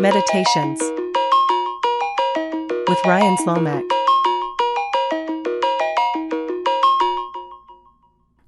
Meditations with Ryan Zlomek.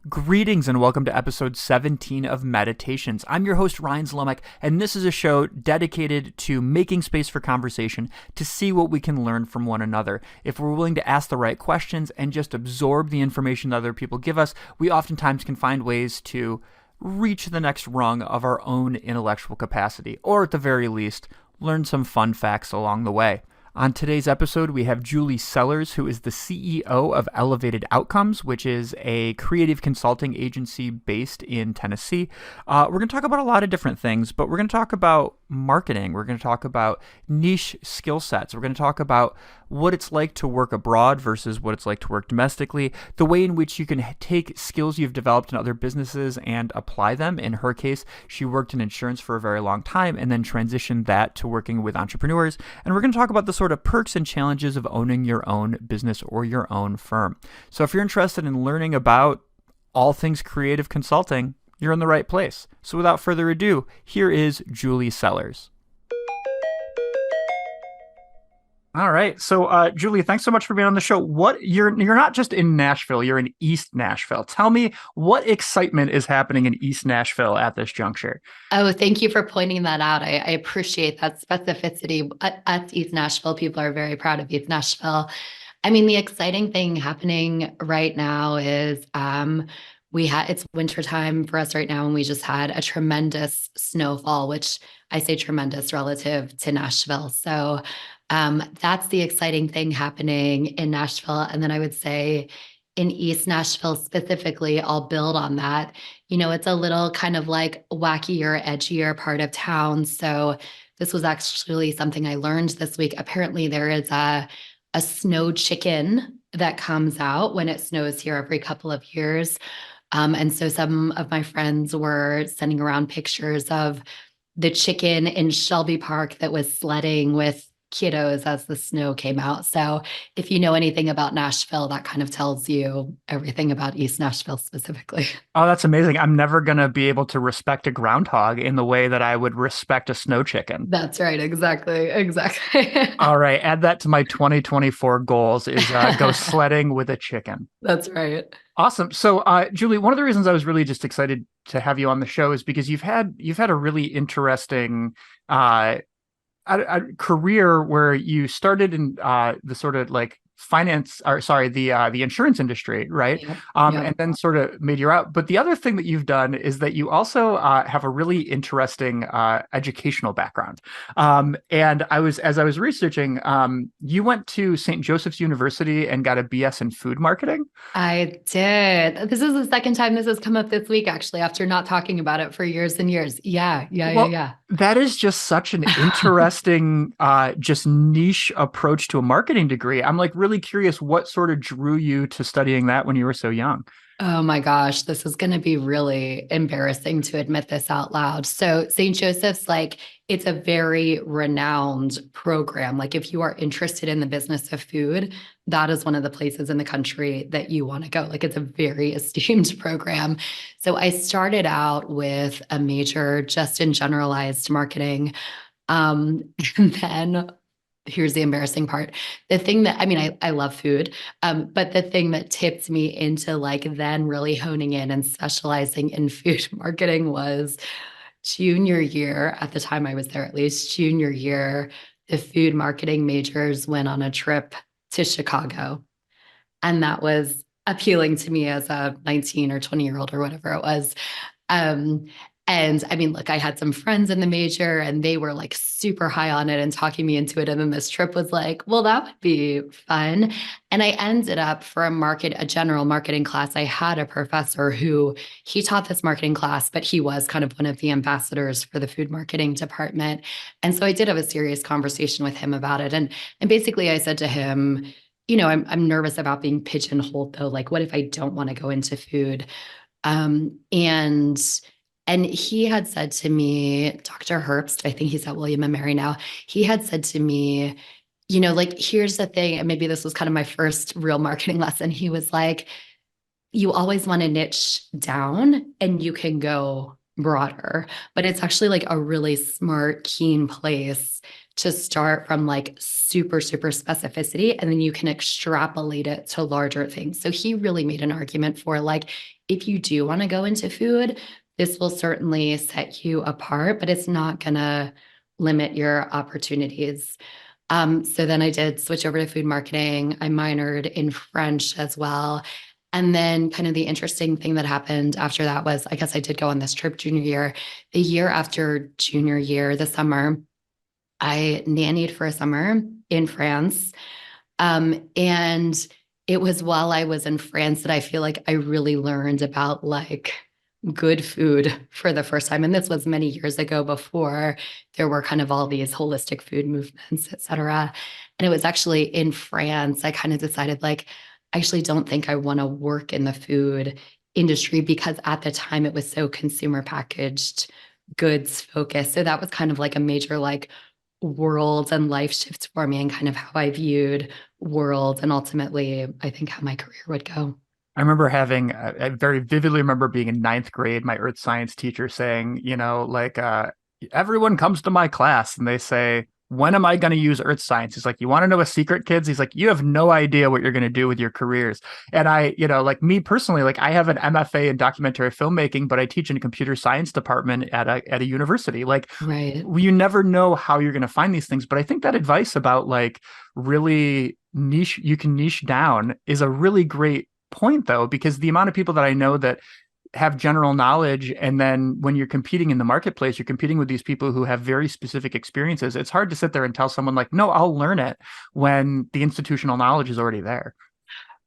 Greetings and welcome to episode 17 of Meditations. I'm your host, Ryan Zlomek, and this is a show dedicated to making space for conversation to see what we can learn from one another. If we're willing to ask the right questions and just absorb the information that other people give us, we oftentimes can find ways to reach the next rung of our own intellectual capacity, or at the very least, learn some fun facts along the way. On today's episode, we have Julie Sellers, who is the CEO of Ellevated Outcomes, which is a creative consulting agency based in Tennessee. We're going to talk about a lot of different things, but we're going to talk about marketing. We're going to talk about niche skill sets. We're going to talk about what it's like to work abroad versus what it's like to work domestically, the way in which you can take skills you've developed in other businesses and apply them. In her case, she worked in insurance for a very long time and then transitioned that to working with entrepreneurs. And we're going to talk about the sort of perks and challenges of owning your own business or your own firm. So if you're interested in learning about all things creative consulting, you're in the right place. So without further ado, here is Julie Sellers. All right. So, Julie, thanks so much for being on the show. You're not just in Nashville, you're in East Nashville. Tell me what excitement is happening in East Nashville at this juncture. Oh, thank you for pointing that out. I appreciate that specificity. At East Nashville, people are very proud of East Nashville. I mean, the exciting thing happening right now is it's wintertime for us right now, and we just had a tremendous snowfall, which I say tremendous relative to Nashville. So that's the exciting thing happening in Nashville. And then I would say in East Nashville specifically, I'll build on that. You know, it's a little kind of like wackier, edgier part of town. So this was actually something I learned this week. Apparently there is a snow chicken that comes out when it snows here every couple of years. And so some of my friends were sending around pictures of the chicken in Shelby Park that was sledding with kiddos as the snow came out. So if you know anything about Nashville, that kind of tells you everything about East Nashville specifically. Oh, that's amazing. I'm never going to be able to respect a groundhog in the way that I would respect a snow chicken. That's right. Exactly. All right. Add that to my 2024 goals is go sledding with a chicken. That's right. Awesome. So, Julie, one of the reasons I was really just excited to have you on the show is because you've had a really interesting a career where you started in the sort of like the insurance industry, right? Yep. And then sort of made your out. But the other thing that you've done is that you also have a really interesting educational background. And as I was researching, you went to St. Joseph's University and got a BS in food marketing. I did. This is the second time this has come up this week, actually, after not talking about it for years and years. Yeah. That is just such an interesting, just niche approach to a marketing degree. I'm like really curious what sort of drew you to studying that when you were so young. Oh my gosh, this is going to be really embarrassing to admit this out loud. So St. Joseph's, it's a very renowned program. Like if you are interested in the business of food, that is one of the places in the country that you want to go. Like it's a very esteemed program. So I started out with a major just in generalized marketing. And then here's the embarrassing part. The thing that, I love food, but the thing that tipped me into then really honing in and specializing in food marketing was junior year. At the time I was there, at least junior year, the food marketing majors went on a trip to Chicago. And that was appealing to me as a 19 or 20-year-old or whatever it was. And look, I had some friends in the major and they were super high on it and talking me into it. And then this trip was like, well, that would be fun. And I ended up for a general marketing class. I had a professor who he taught this marketing class, but he was kind of one of the ambassadors for the food marketing department. And so I did have a serious conversation with him about it. And basically I said to him, you know, I'm nervous about being pigeonholed though. Like, what if I don't want to go into food? And he had said to me, Dr. Herbst, I think he's at William and Mary now, he had said to me, you know, here's the thing, and maybe this was kind of my first real marketing lesson. He was like, you always want to niche down and you can go broader, but it's actually like a really smart, keen place to start from like super, super specificity. And then you can extrapolate it to larger things. So he really made an argument for like, if you do want to go into food, this will certainly set you apart, but it's not going to limit your opportunities. So then I did switch over to food marketing. I minored in French as well. And then kind of the interesting thing that happened after that was I guess I did go on this trip junior year. The year after junior year, the summer, I nannied for a summer in France. And it was while I was in France that I feel like I really learned about like good food for the first time. And this was many years ago before there were kind of all these holistic food movements, et cetera. And it was actually in France, I kind of decided like, I actually don't think I want to work in the food industry because at the time it was so consumer packaged goods focused. So that was kind of like a major like world and life shift for me and kind of how I viewed world and ultimately I think how my career would go. I remember having, I very vividly remember being in ninth grade, my earth science teacher saying, everyone comes to my class and they say, when am I going to use earth science? He's like, you want to know a secret, kids? He's like, you have no idea what you're going to do with your careers. And like me personally, like I have an MFA in documentary filmmaking, but I teach in a computer science department at a university. Like Right. you never know how you're going to find these things. But I think that advice about like really niche, you can niche down is a really great point though, because the amount of people that I know that have general knowledge, and then when you're competing in the marketplace, you're competing with these people who have very specific experiences. It's hard to sit there and tell someone like, no, I'll learn it when the institutional knowledge is already there.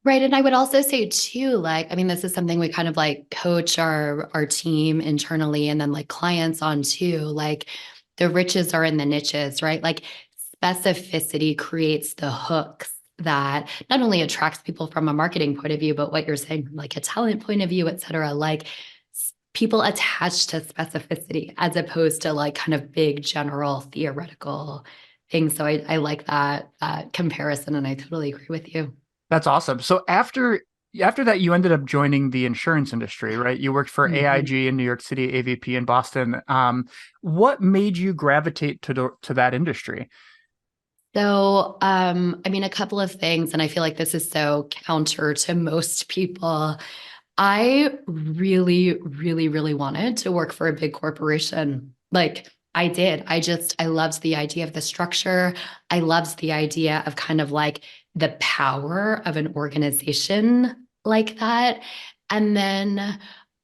Right. And I would also say too, like, I mean, this is something we kind of like coach our team internally and then like clients on too. Like the riches are in the niches, right? Like specificity creates the hooks that not only attracts people from a marketing point of view, but what you're saying, like a talent point of view, et cetera. Like people attach to specificity as opposed to like kind of big general theoretical things. So I like that comparison and I totally agree with you. That's awesome. So after that, you ended up joining the insurance industry, right? You worked for Mhm. AIG in New York City, AVP in Boston. What made you gravitate to that industry? So, I mean, a couple of things, and I feel like this is so counter to most people. I really, really, really wanted to work for a big corporation. Like I did. I loved the idea of the structure. I loved the idea of kind of like the power of an organization like that. And then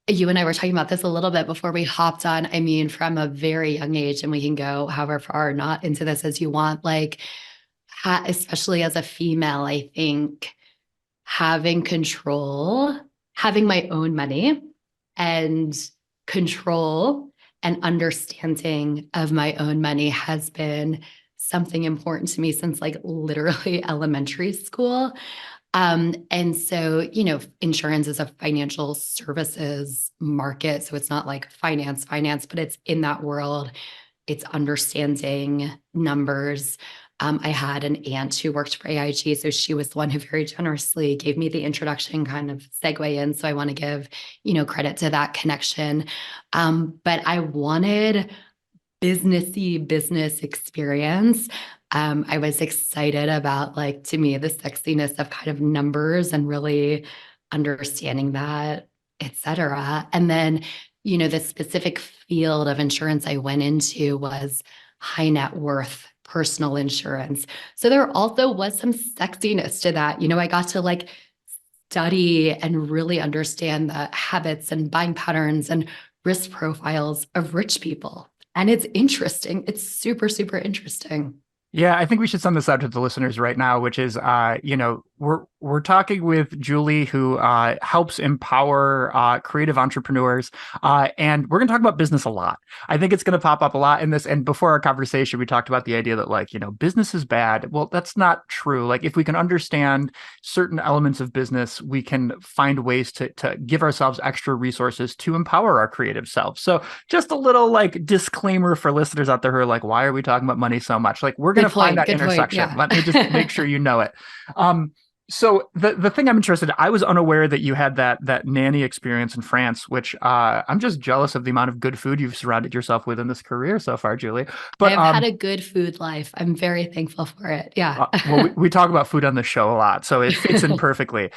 you and I were talking about this a little bit before we hopped on. I mean, from a very young age, and we can go however far not into this as you want, like, especially as a female, I think having control, having my own money and control and understanding of my own money has been something important to me since like literally elementary school. And so, insurance is a financial services market. So it's not like finance, but it's in that world. It's understanding numbers. I had an aunt who worked for AIG. So she was the one who very generously gave me the introduction, kind of segue in. So I want to give, credit to that connection. But I wanted businessy business experience. I was excited about like to me the sexiness of kind of numbers and really understanding that, et cetera. And then, the specific field of insurance I went into was high net worth personal insurance. So there also was some sexiness to that. I got to like study and really understand the habits and buying patterns and risk profiles of rich people. And it's interesting. It's super, super interesting. Yeah, I think we should send this out to the listeners right now, which is, we're talking with Julie, who helps empower creative entrepreneurs, and we're going to talk about business a lot. I think it's going to pop up a lot in this. And before our conversation, we talked about the idea that like, business is bad. Well, that's not true. Like, if we can understand certain elements of business, we can find ways to give ourselves extra resources to empower our creative selves. So, just a little like disclaimer for listeners out there who are like, why are we talking about money so much? Like, we're going to Good find point. that Good point. intersection. Yeah. Let me just make sure you know it. So the thing I'm interested in, I was unaware that you had that nanny experience in France, which I'm just jealous of the amount of good food you've surrounded yourself with in this career so far, Julie. I But have had a good food life. I'm very thankful for it. Yeah. well, we talk about food on the show a lot, so it fits in perfectly.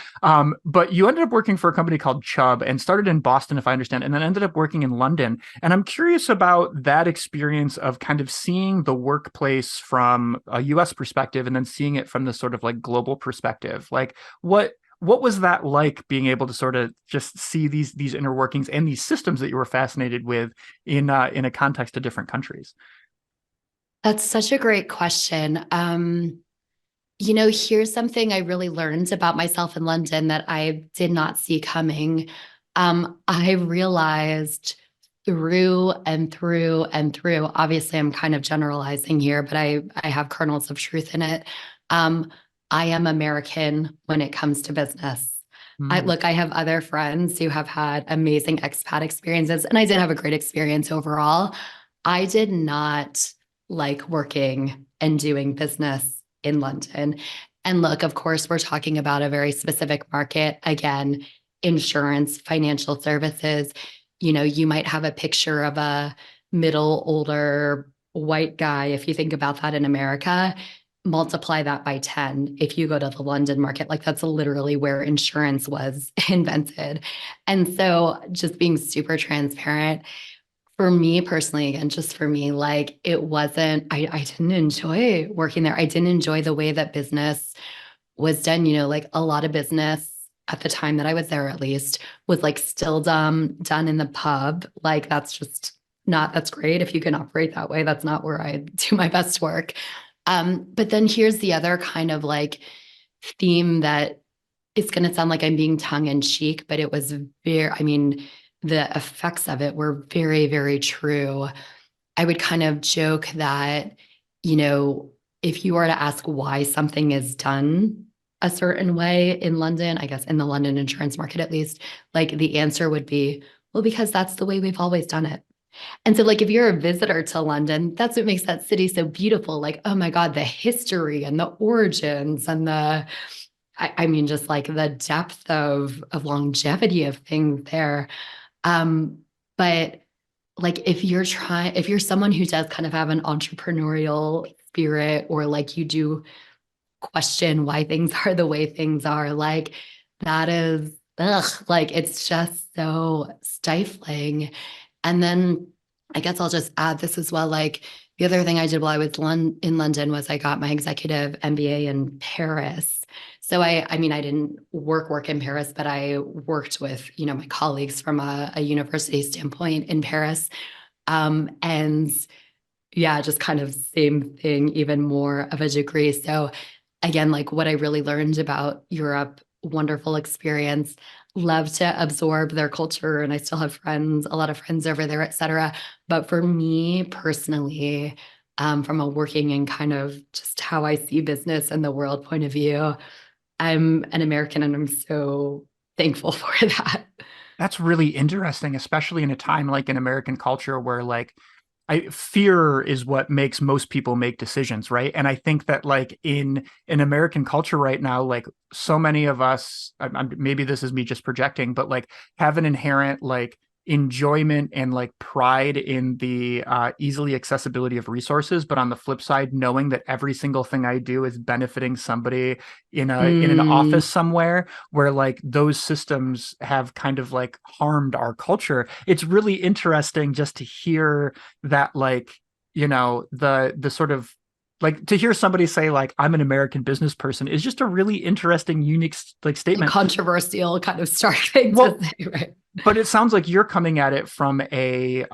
But you ended up working for a company called Chubb and started in Boston, if I understand, and then ended up working in London. And I'm curious about that experience of kind of seeing the workplace from a US perspective and then seeing it from this sort of like global perspective. Like what was that like being able to sort of just see these inner workings and these systems that you were fascinated with in a context of different countries? That's such a great question. Here's something I really learned about myself in London that I did not see coming. I realized through and through and through, obviously, I'm kind of generalizing here, but I have kernels of truth in it. Um, I am American when it comes to business. Hmm. I have other friends who have had amazing expat experiences, and I did have a great experience overall. I did not like working and doing business in London. And look, of course, we're talking about a very specific market. Again, insurance, financial services. You might have a picture of a middle, older white guy. If you think about that in America, multiply that by 10. If you go to the London market, like that's literally where insurance was invented. And so, just being super transparent, for me personally, again, just for me, like it wasn't, I didn't enjoy working there. I didn't enjoy the way that business was done. Like a lot of business at the time that I was there, at least, was like still done in the pub. Like that's just not, that's great if you can operate that way. That's not where I do my best work. But then here's the other kind of like theme that it's going to sound like I'm being tongue in cheek, but it was I mean, the effects of it were very, very true. I would kind of joke that, you know, if you were to ask why something is done a certain way in London, I guess in the London insurance market at least, like the answer would be, well, because that's the way we've always done it. And so, like, if you're a visitor to London, that's what makes that city so beautiful. Like, oh my God, the history and the origins and I mean, just like the depth of longevity of things there. Um, but like if you're someone who does kind of have an entrepreneurial spirit, or like you do question why things are the way things are, like that is like it's just so stifling. And then I guess I'll just add this as well. Like the other thing I did while I was in London was I got my executive MBA in Paris. So I mean, I didn't work in Paris, but I worked with, my colleagues from a university standpoint in Paris. And yeah, just kind of same thing, even more of a degree. So again, like what I really learned about Europe, wonderful experience. Love to absorb their culture, and I still have friends, a lot of friends over there, et cetera. But for me personally, from a working and kind of just how I see business and the world point of view, I'm an American, and I'm so thankful for that. That's really interesting, especially in a time like in American culture where like fear is what makes most people make decisions, right? And I think that like in American culture right now, like so many of us, maybe this is me just projecting, but like have an inherent like enjoyment and like pride in the easily accessibility of resources, but on the flip side, knowing that every single thing I do is benefiting somebody in an office Mm, somewhere where like those systems have kind of like harmed our culture. It's really interesting just to hear that like the sort of like to hear somebody say like I'm an American business person is just a really interesting unique like a statement. controversial kind of stark thing to Well, say, right? but it sounds like you're coming at it from a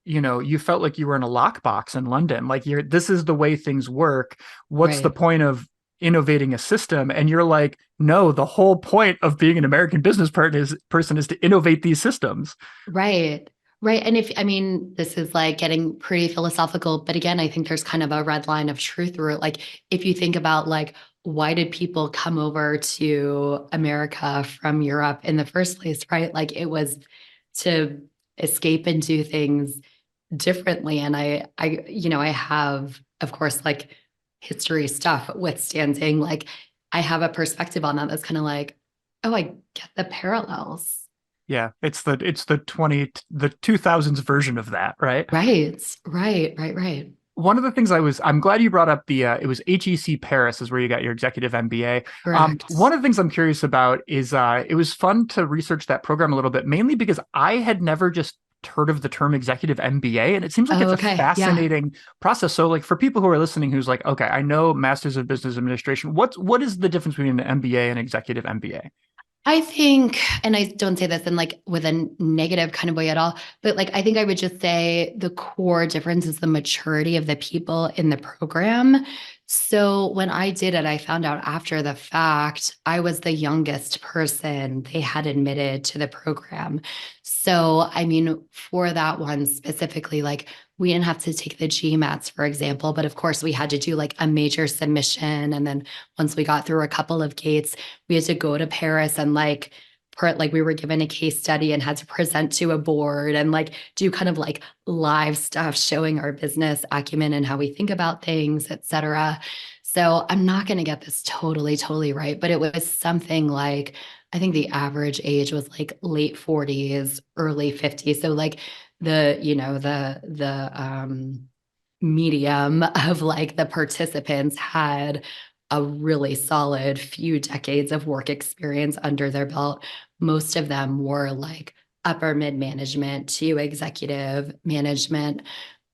you felt like you were in a lockbox in London, like you're this is the way things work. What's the Right. point of innovating a system? And you're like, no, the whole point of being an American business person is to innovate these systems. Right. Right. And if, I mean, this is like getting pretty philosophical, but again, I think there's kind of a red line of truth through it. Like, if you think about like, why did people come over to America from Europe in the first place, right? Like, it was to escape and do things differently. And I have, of course, like history stuff withstanding, like, I have a perspective on that that's kind of like, oh, I get the parallels. Yeah, it's the 2000s version of that, right? Right, right, right, right. One of the things I'm glad you brought up it was HEC Paris is where you got your executive MBA. One Correct. of the things I'm curious about is it was fun to research that program a little bit, mainly because I had never just heard of the term executive MBA, and it seems like Oh, it's a okay. Yeah. fascinating process. So, like for people who are listening, who's like, okay, I know Masters of Business Administration. What is the difference between an MBA and executive MBA? I think, and I don't say this in like with a negative kind of way at all, but like I think I would just say the core difference is the maturity of the people in the program. So when I did it, I found out after the fact I was the youngest person they had admitted to the program. So, I mean, for that one specifically, like we didn't have to take the GMATs, for example, but of course we had to do like a major submission. And then once we got through a couple of gates, we had to go to Paris and like we were given a case study and had to present to a board and like do kind of like live stuff showing our business acumen and how we think about things, et cetera. So I'm not going to get this totally right, but it was something like I think the average age was like late 40s, early 50s. So like the medium of like the participants had a really solid few decades of work experience under their belt. Most of them were like upper mid management to executive management.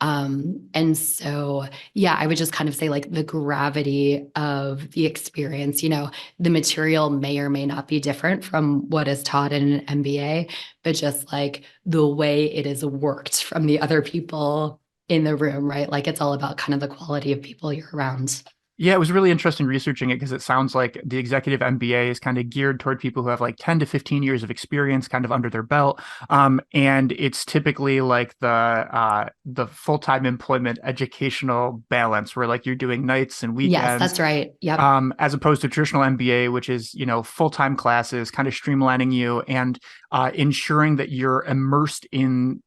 And so, yeah, I would just kind of say like the gravity of the experience, the material may or may not be different from what is taught in an MBA, but just like the way it is worked from the other people in the room, right? Like it's all about kind of the quality of people you're around. Yeah, it was really interesting researching it because it sounds like the executive MBA is kind of geared toward people who have like 10 to 15 years of experience kind of under their belt. And it's typically like the full-time employment educational balance where like you're doing nights and Yes, weekends, that's right. Yep. as opposed to traditional MBA, which is, full-time classes, kind of streamlining you and ensuring that you're immersed in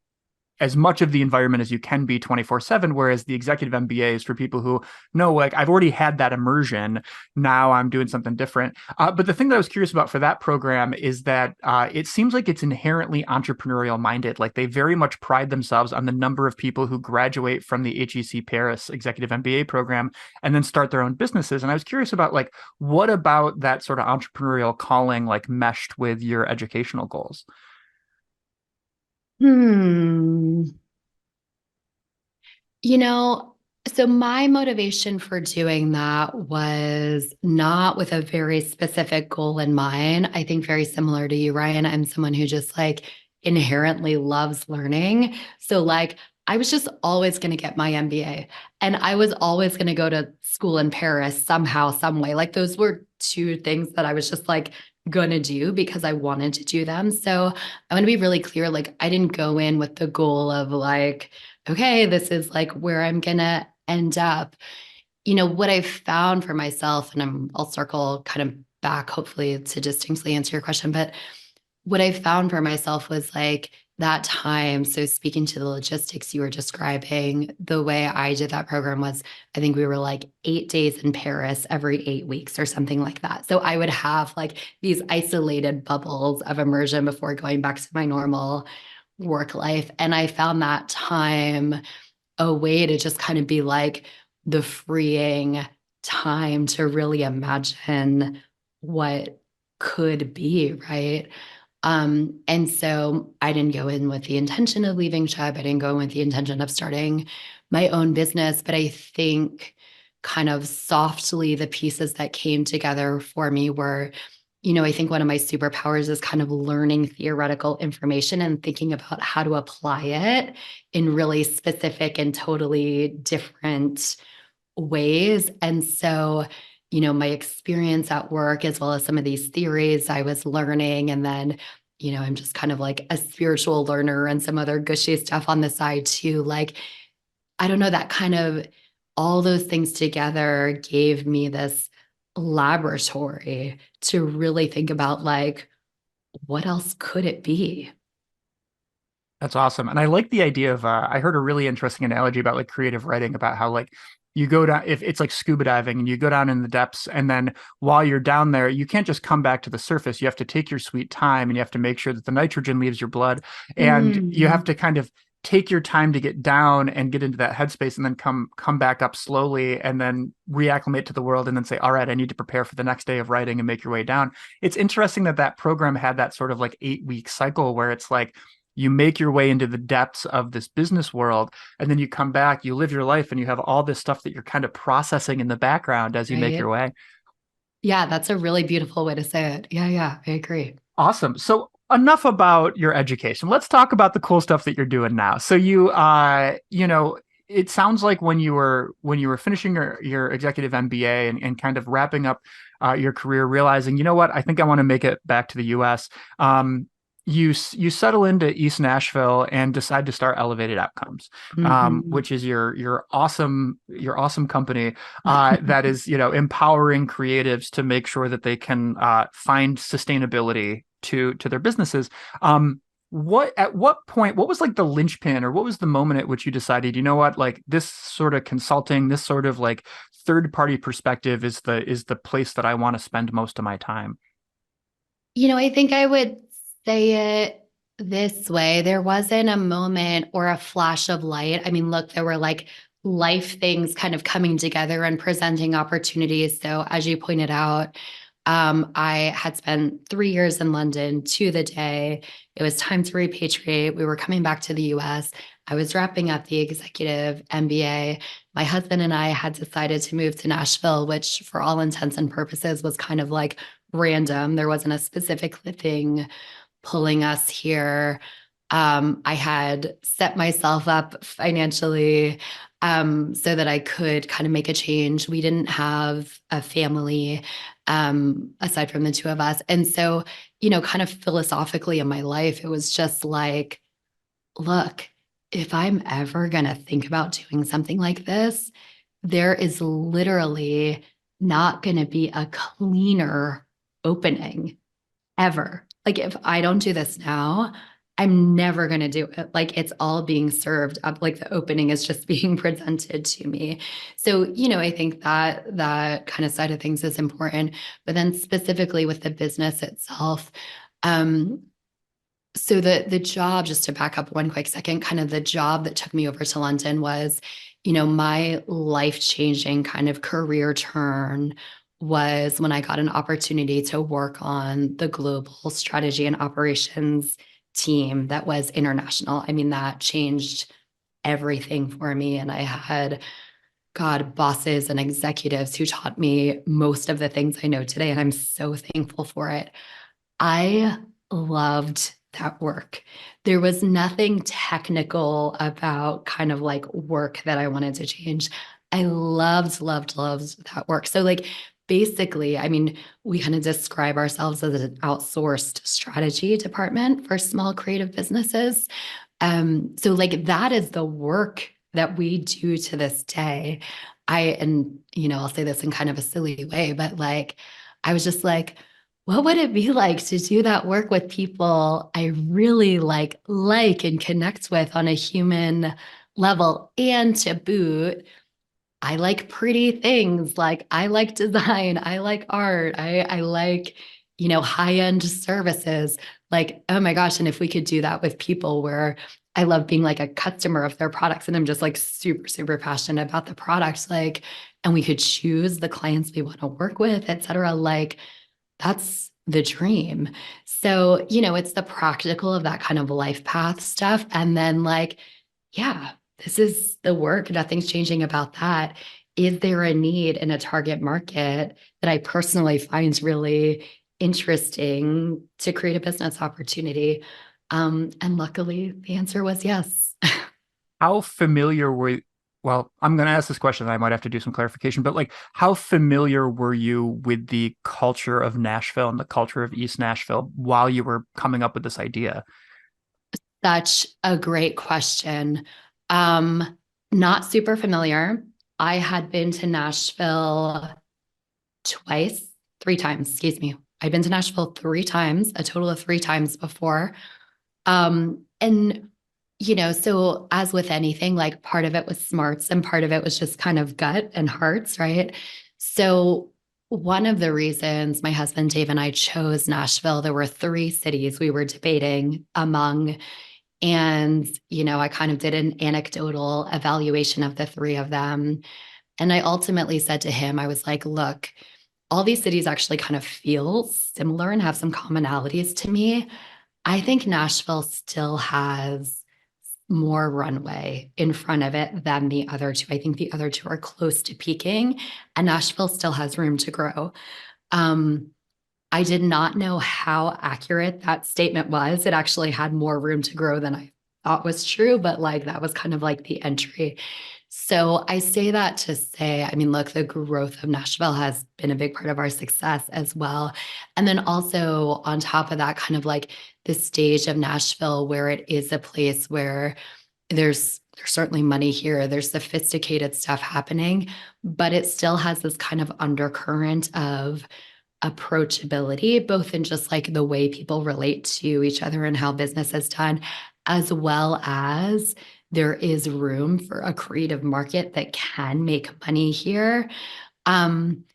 as much of the environment as you can be 24/7, whereas the executive MBA is for people who know, like, I've already had that immersion. Now I'm doing something different. But the thing that I was curious about for that program is that it seems like it's inherently entrepreneurial minded. Like they very much pride themselves on the number of people who graduate from the HEC Paris executive MBA program and then start their own businesses. And I was curious about like, what about that sort of entrepreneurial calling like meshed with your educational goals? Hmm. You know, so my motivation for doing that was not with a very specific goal in mind. I think very similar to you, Ryan. I'm someone who just like inherently loves learning. So like I was just always going to get my MBA and I was always going to go to school in Paris somehow, some way. Like those were two things that I was just like going to do because I wanted to do them. So I want to be really clear. Like I didn't go in with the goal of like, okay, this is like where I'm gonna end up. What I've found for myself, and I'll circle kind of back, hopefully, to distinctly answer your question, but what I found for myself was like that time. So, speaking to the logistics you were describing, the way I did that program was I think we were like 8 days in Paris every 8 weeks or something like that. So, I would have like these isolated bubbles of immersion before going back to my normal work life. And I found that time a way to just kind of be like the freeing time to really imagine what could be, right? And so I didn't go in with the intention of leaving Chubb. I didn't go in with the intention of starting my own business, but I think kind of softly the pieces that came together for me were, I think one of my superpowers is kind of learning theoretical information and thinking about how to apply it in really specific and totally different ways. And so, my experience at work, as well as some of these theories I was learning, and then, I'm just kind of like a spiritual learner and some other gushy stuff on the side too. Like, I don't know, that kind of all those things together gave me this laboratory to really think about like, what else could it be? That's awesome. And I like the idea of I heard a really interesting analogy about like creative writing about how like you go down, if it's like scuba diving and you go down in the depths, and then while you're down there, you can't just come back to the surface. You have to take your sweet time, and you have to make sure that the nitrogen leaves your blood, and you have Mm. to kind of take your time to get down and get into that headspace, and then come back up slowly, and then reacclimate to the world, and then say, all right, I need to prepare for the next day of writing, and make your way down. It's interesting that that program had that sort of like 8 week cycle where it's like you make your way into the depths of this business world, and then you come back, you live your life, and you have all this stuff that you're kind of processing in the background as you make your Right. way. Yeah, that's a really beautiful way to say it. Yeah, yeah, I agree. Awesome. So enough about your education. Let's talk about the cool stuff that you're doing now. So it sounds like when you were finishing your executive MBA, and kind of wrapping up your career, realizing, you know what, I think I want to make it back to the US. You settle into East Nashville and decide to start Ellevated Outcomes, Mhm. which is your awesome company that is, empowering creatives to make sure that they can find sustainability to their businesses. At what point, what was like the linchpin, or what was the moment at which you decided, you know what, like this sort of consulting, this sort of like third party perspective is the place that I want to spend most of my time? I think I would say it this way. There wasn't a moment or a flash of light. I mean, look, there were like life things kind of coming together and presenting opportunities. So, as you pointed out, I had spent 3 years in London to the day. It was time to repatriate. We were coming back to the US. I was wrapping up the executive MBA. My husband and I had decided to move to Nashville, which, for all intents and purposes, was kind of like random. There wasn't a specific thing pulling us here. I had set myself up financially so that I could kind of make a change. We didn't have a family aside from the two of us. And so, kind of philosophically in my life, it was just like, look, if I'm ever going to think about doing something like this, there is literally not going to be a cleaner opening ever. Like, if I don't do this now, I'm never going to do it. Like, it's all being served up. Like, the opening is just being presented to me. So, I think that kind of side of things is important. But then specifically with the business itself, um, so the job, just to back up one quick second, kind of the job that took me over to London was, my life-changing kind of career turn was when I got an opportunity to work on the global strategy and operations team that was international. I mean, that changed everything for me. And I had, God, bosses and executives who taught me most of the things I know today. And I'm so thankful for it. I loved that work. There was nothing technical about kind of like work that I wanted to change. I loved that work. So, like, basically, I mean, we kind of describe ourselves as an outsourced strategy department for small creative businesses. So like that is the work that we do to this day. And I'll say this in kind of a silly way, but like I was just like, what would it be like to do that work with people I really like and connect with on a human level? And to boot, I like pretty things. Like I like design, I like art, I like, high-end services. Like, oh my gosh, and if we could do that with people where I love being like a customer of their products and I'm just like super, super passionate about the products, like, and we could choose the clients we want to work with, et cetera, like that's the dream. So, it's the practical of that kind of life path stuff. And then, like, yeah, this is the work. Nothing's changing about that. Is there a need in a target market that I personally find really interesting to create a business opportunity? And luckily, the answer was yes. How familiar were Well, I'm going to ask this question, and I might have to do some clarification, but like, how familiar were you with the culture of Nashville and the culture of East Nashville while you were coming up with this idea? Such a great question. Um, Not super familiar. I had been to Nashville twice, 3 times, excuse me. I'd been to Nashville 3 times, a total of 3 times before. And So as with anything, like part of it was smarts and part of it was just kind of gut and hearts, right? So one of the reasons my husband Dave and I chose Nashville, there were three cities we were debating among. And, I kind of did an anecdotal evaluation of the three of them. And I ultimately said to him, I was like, look, all these cities actually kind of feel similar and have some commonalities to me. I think Nashville still has more runway in front of it than the other two. I think the other two are close to peaking, and Nashville still has room to grow. Um, I did not know how accurate that statement was. It actually had more room to grow than I thought was true, but like that was kind of like the entry. So I say that to say, I mean, look, the growth of Nashville has been a big part of our success as well. And then also on top of that, kind of like the stage of Nashville, where it is a place where there's certainly money here, there's sophisticated stuff happening, but it still has this kind of undercurrent of approachability, both in just like the way people relate to each other and how business is done, as well as there is room for a creative market that can make money here. Um,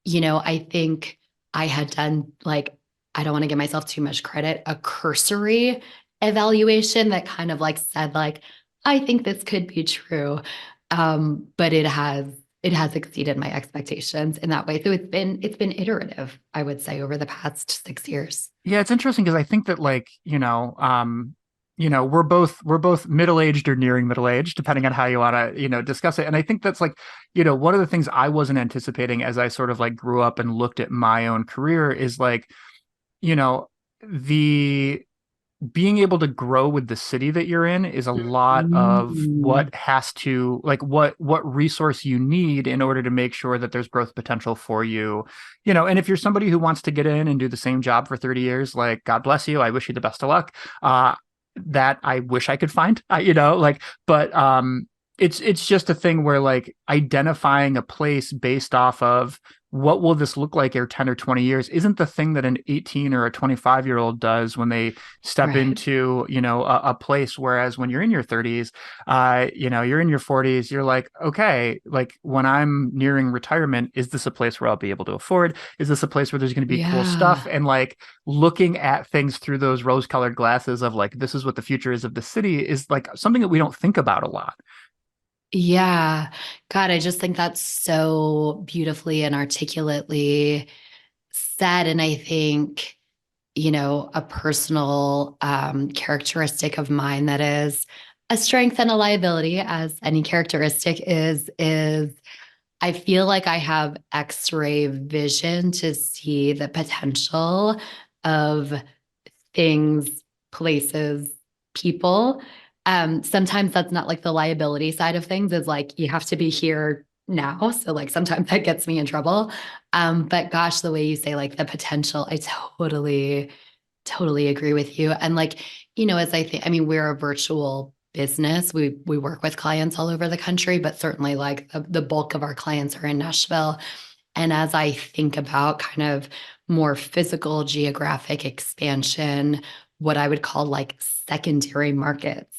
I think I had done like, I don't want to give myself too much credit, a cursory evaluation that kind of like said, like, I think this could be true. But it has exceeded my expectations in that way. So it's been iterative, I would say, over the past 6 years. Yeah, it's interesting because I think that like, we're both middle-aged or nearing middle-aged, depending on how you want to, discuss it. And I think that's like, one of the things I wasn't anticipating as I sort of like grew up and looked at my own career is like, you know, the being able to grow with the city that you're in is a lot of Mm, what has to like what resource you need in order to make sure that there's growth potential for you. And if you're somebody who wants to get in and do the same job for 30 years, like God bless you, I wish you the best of luck. That I wish I could find. But it's just a thing where like identifying a place based off of what will this look like in 10 or 20 years isn't the thing that an 18 or a 25-year-old does when they step right. into, a place. Whereas when you're in your 30s, you're in your 40s, you're like, okay, like when I'm nearing retirement, is this a place where I'll be able to afford? Is this a place where there's going to be cool stuff? Yeah. And like looking at things through those rose-colored glasses of like, this is what the future is of the city is like something that we don't think about a lot. Yeah. God, I just think that's so beautifully and articulately said. And I think, a personal characteristic of mine that is a strength and a liability, as any characteristic is I feel like I have X-ray vision to see the potential of things, places, people. Sometimes that's not like the liability side of things, is like you have to be here now. So like sometimes that gets me in trouble. But gosh, the way you say like the potential, I totally agree with you. And like, as I think, I mean, we're a virtual business. We work with clients all over the country, but certainly like the bulk of our clients are in Nashville. And as I think about kind of more physical geographic expansion, what I would call like secondary markets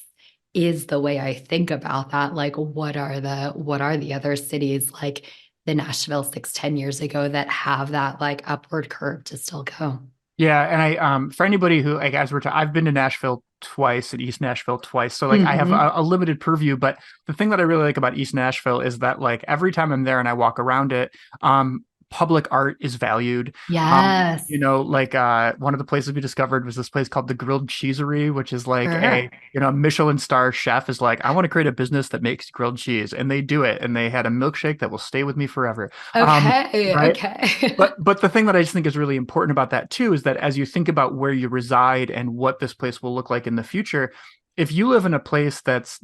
is the way I think about that. Like what are the other cities like the Nashville 6, 10 years ago that have that like upward curve to still go? Yeah, and I for anybody who like as I've been to Nashville twice and East Nashville twice, so like I have Hmm. a limited purview. But the thing that I really like about East Nashville is that like every time I'm there and I walk around it, public art is valued. Yes. One of the places we discovered was this place called the Grilled Cheesery, which is like a Sure. Michelin star chef is like, I want to create a business that makes grilled cheese, and they do it, and they had a milkshake that will stay with me forever. Okay. Right. Okay. But the thing that I just think is really important about that too is that as you think about where you reside and what this place will look like in the future, if you live in a place that's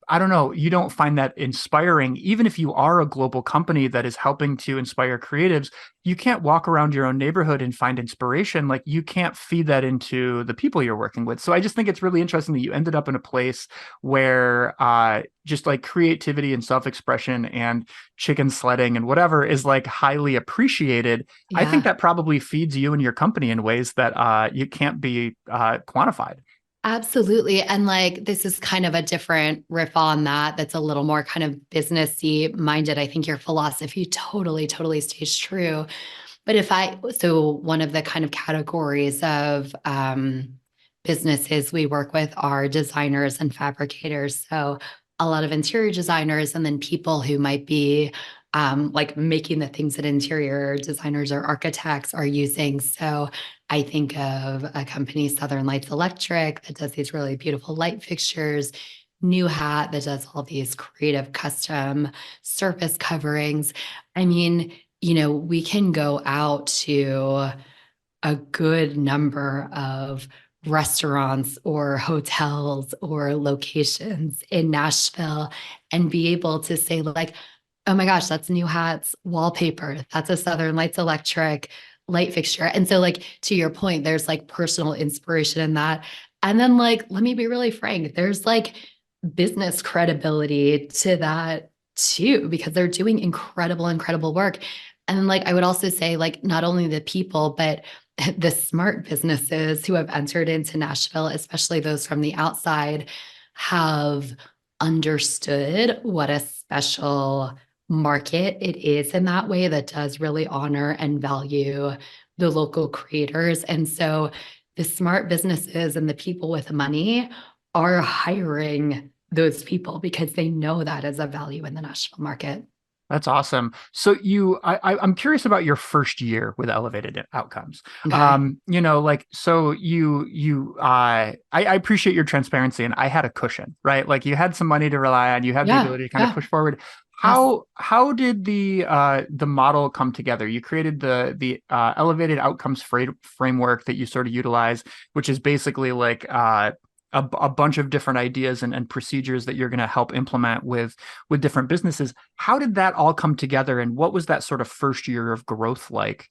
I don't know, you don't find that inspiring, even if you are a global company that is helping to inspire creatives, you can't walk around your own neighborhood and find inspiration. Like you can't feed that into the people you're working with. So I just think it's really interesting that you ended up in a place where just like creativity and self-expression and chicken sledding and whatever is like highly appreciated. I think Yeah. that probably feeds you and your company in ways that you can't be quantified. Absolutely. And like, this is kind of a different riff on that. That's a little more kind of businessy minded. I think your philosophy totally stays true. But so one of the kind of categories of businesses we work with are designers and fabricators. So a lot of interior designers and then people who might be like making the things that interior designers or architects are using. So I think of a company, Southern Lights Electric, that does these really beautiful light fixtures. New Hat that does all these creative custom surface coverings. I mean, we can go out to a good number of restaurants or hotels or locations in Nashville and be able to say, like, oh my gosh, that's New Hat's wallpaper. That's a Southern Lights Electric light fixture. And so, like, to your point, there's like personal inspiration in that. And then, like, let me be really frank, there's like business credibility to that too, because they're doing incredible work. And then, like, I would also say, like, not only the people, but the smart businesses who have entered into Nashville, especially those from the outside, have understood what a special market it is in that way that does really honor and value the local creators. And so the smart businesses and the people with money are hiring those people because they know that as a value in the Nashville market. That's awesome. I'm curious about your first year with Elevated Outcomes. Okay. I appreciate your transparency, and I had a cushion, right? Like you had some money to rely on, you had the Yeah. ability to kind of Yeah. push forward. Yes. How did the model come together? You created the Elevated Outcomes framework that you sort of utilize, which is basically like a bunch of different ideas and procedures that you're going to help implement with different businesses. How did that all come together, and what was that sort of first year of growth like?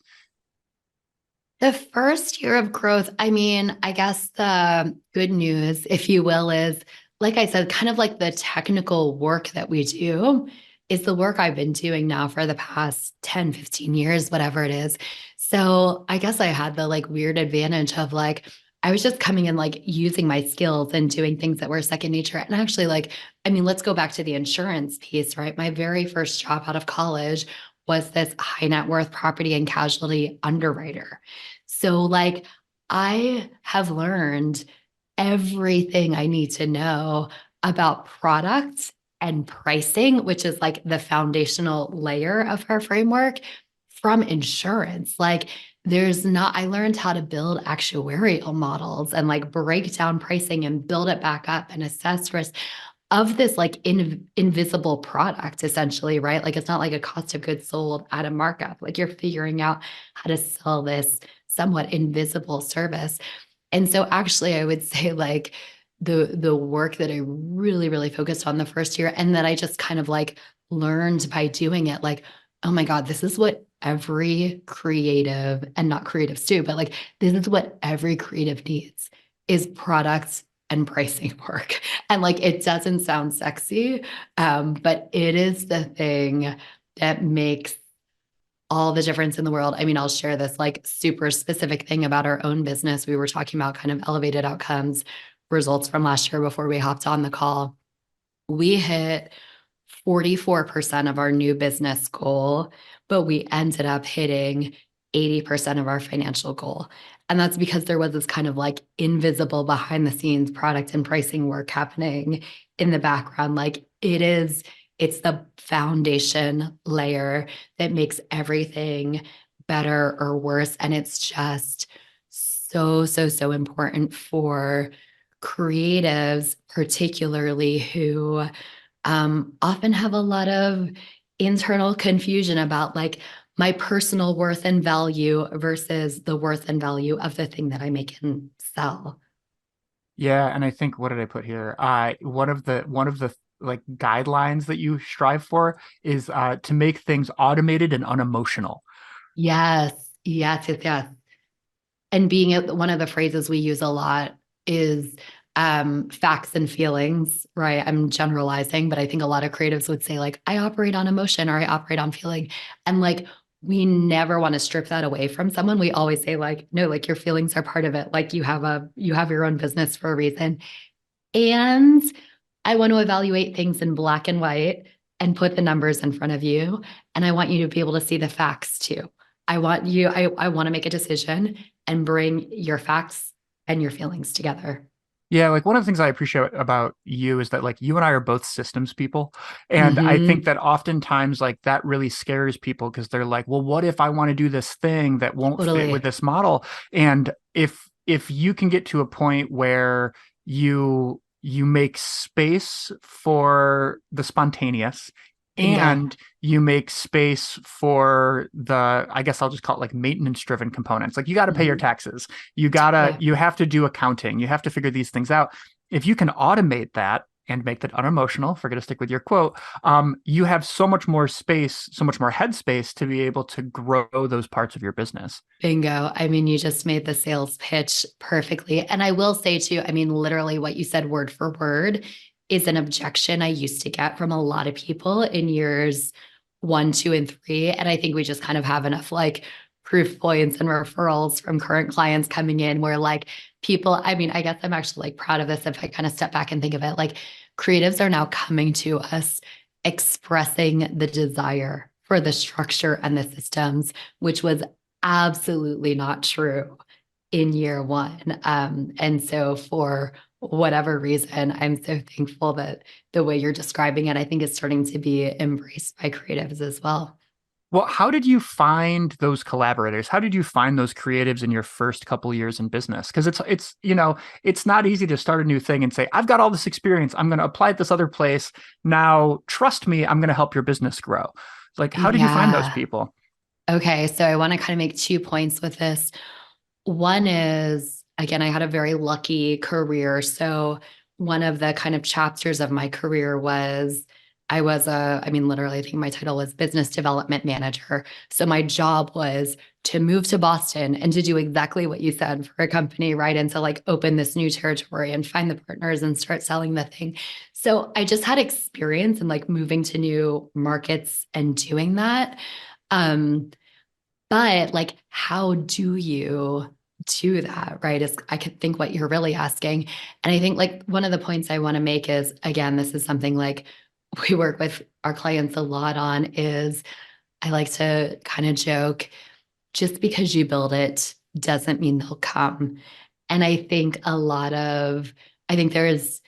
The first year of growth, I mean, I guess the good news, if you will, is like I said, kind of like the technical work that we do is the work I've been doing now for the past 10, 15 years, whatever it is. So I guess I had the like weird advantage of like, I was just coming in like using my skills and doing things that were second nature. And actually, like, I mean, let's go back to the insurance piece, right? My very first job out of college was this high net worth property and casualty underwriter. So, like, I have learned everything I need to know about products and pricing, which is like the foundational layer of our framework from insurance. Like, I learned how to build actuarial models and like break down pricing and build it back up and assess risk of this like invisible product essentially, right? Like it's not like a cost of goods sold at a markup. Like you're figuring out how to sell this somewhat invisible service. And so actually I would say like the work that I really focused on the first year and that I just kind of like learned by doing it, like, oh my God, this is what every creative, and not creatives too, but like this is what every creative needs is products and pricing work. And like it doesn't sound sexy, but it is the thing that makes all the difference in the world. I mean, I'll share this like super specific thing about our own business. We were talking about kind of elevated outcomes results from last year before we hopped on the call. We hit 44% of our new business goal, but we ended up hitting 80% of our financial goal. And that's because there was this kind of like invisible behind the scenes product and pricing work happening in the background. Like it's the foundation layer that makes everything better or worse. And it's just so important for creatives, particularly who often have a lot of internal confusion about like my personal worth and value versus the worth and value of the thing that I make and sell. Yeah, and I think, what did I put here? One of the like guidelines that you strive for is to make things automated and unemotional. Yes, yes. And one of the phrases we use a lot is facts and feelings, right? I'm generalizing, but I think a lot of creatives would say like I operate on emotion or I operate on feeling. And like we never want to strip that away from someone. We always say like, no, like your feelings are part of it. Like you have your own business for a reason. And I want to evaluate things in black and white and put the numbers in front of you. And I want you to be able to see the facts too. I want to make a decision and bring your facts and your feelings together. Yeah, like one of the things I appreciate about you is that like you and I are both systems people. And I think Mm-hmm. that oftentimes like that really scares people because they're like, well, what if I want to do this thing that won't fit with Totally. this model? And if you can get to a point where you make space for the spontaneous Bingo. and you make space for the, I guess I'll just call it like maintenance driven components. Like you got to pay your Mm-hmm. taxes. Totally. You have to do accounting. You have to figure these things out. If you can automate that and make that unemotional, if we're going to stick with your quote, you have so much more space, so much more headspace to be able to grow those parts of your business. Bingo. I mean, you just made the sales pitch perfectly. And I will say too, I mean, literally what you said word for word is an objection I used to get from a lot of people in years one, two, and three. And I think we just kind of have enough like proof points and referrals from current clients coming in where like people, I mean, I guess I'm actually like proud of this if I kind of step back and think of it. Like creatives are now coming to us expressing the desire for the structure and the systems, which was absolutely not true in year one. And so for whatever reason, I'm so thankful that the way you're describing it, I think is starting to be embraced by creatives as well. Well, how did you find those collaborators? How did you find those creatives in your first couple years in business? Because it's not easy to start a new thing and say, I've got all this experience. I'm going to apply it this other place. Now, trust me, I'm going to help your business grow. Like, how did you find those Yeah. people? Okay. So I want to kind of make 2 points with this. One is, again, I had a very lucky career. So one of the kind of chapters of my career was I mean, literally, I think my title was business development manager. So my job was to move to Boston and to do exactly what you said for a company, right? And to like open this new territory and find the partners and start selling the thing. So I just had experience in like moving to new markets and doing that. Um, but like, how do you do that? Right. Is I could think what you're really asking. And I think like one of the points I want to make is again, this is something like we work with our clients a lot on is I like to kind of joke, just because you build it doesn't mean they'll come. And I think there is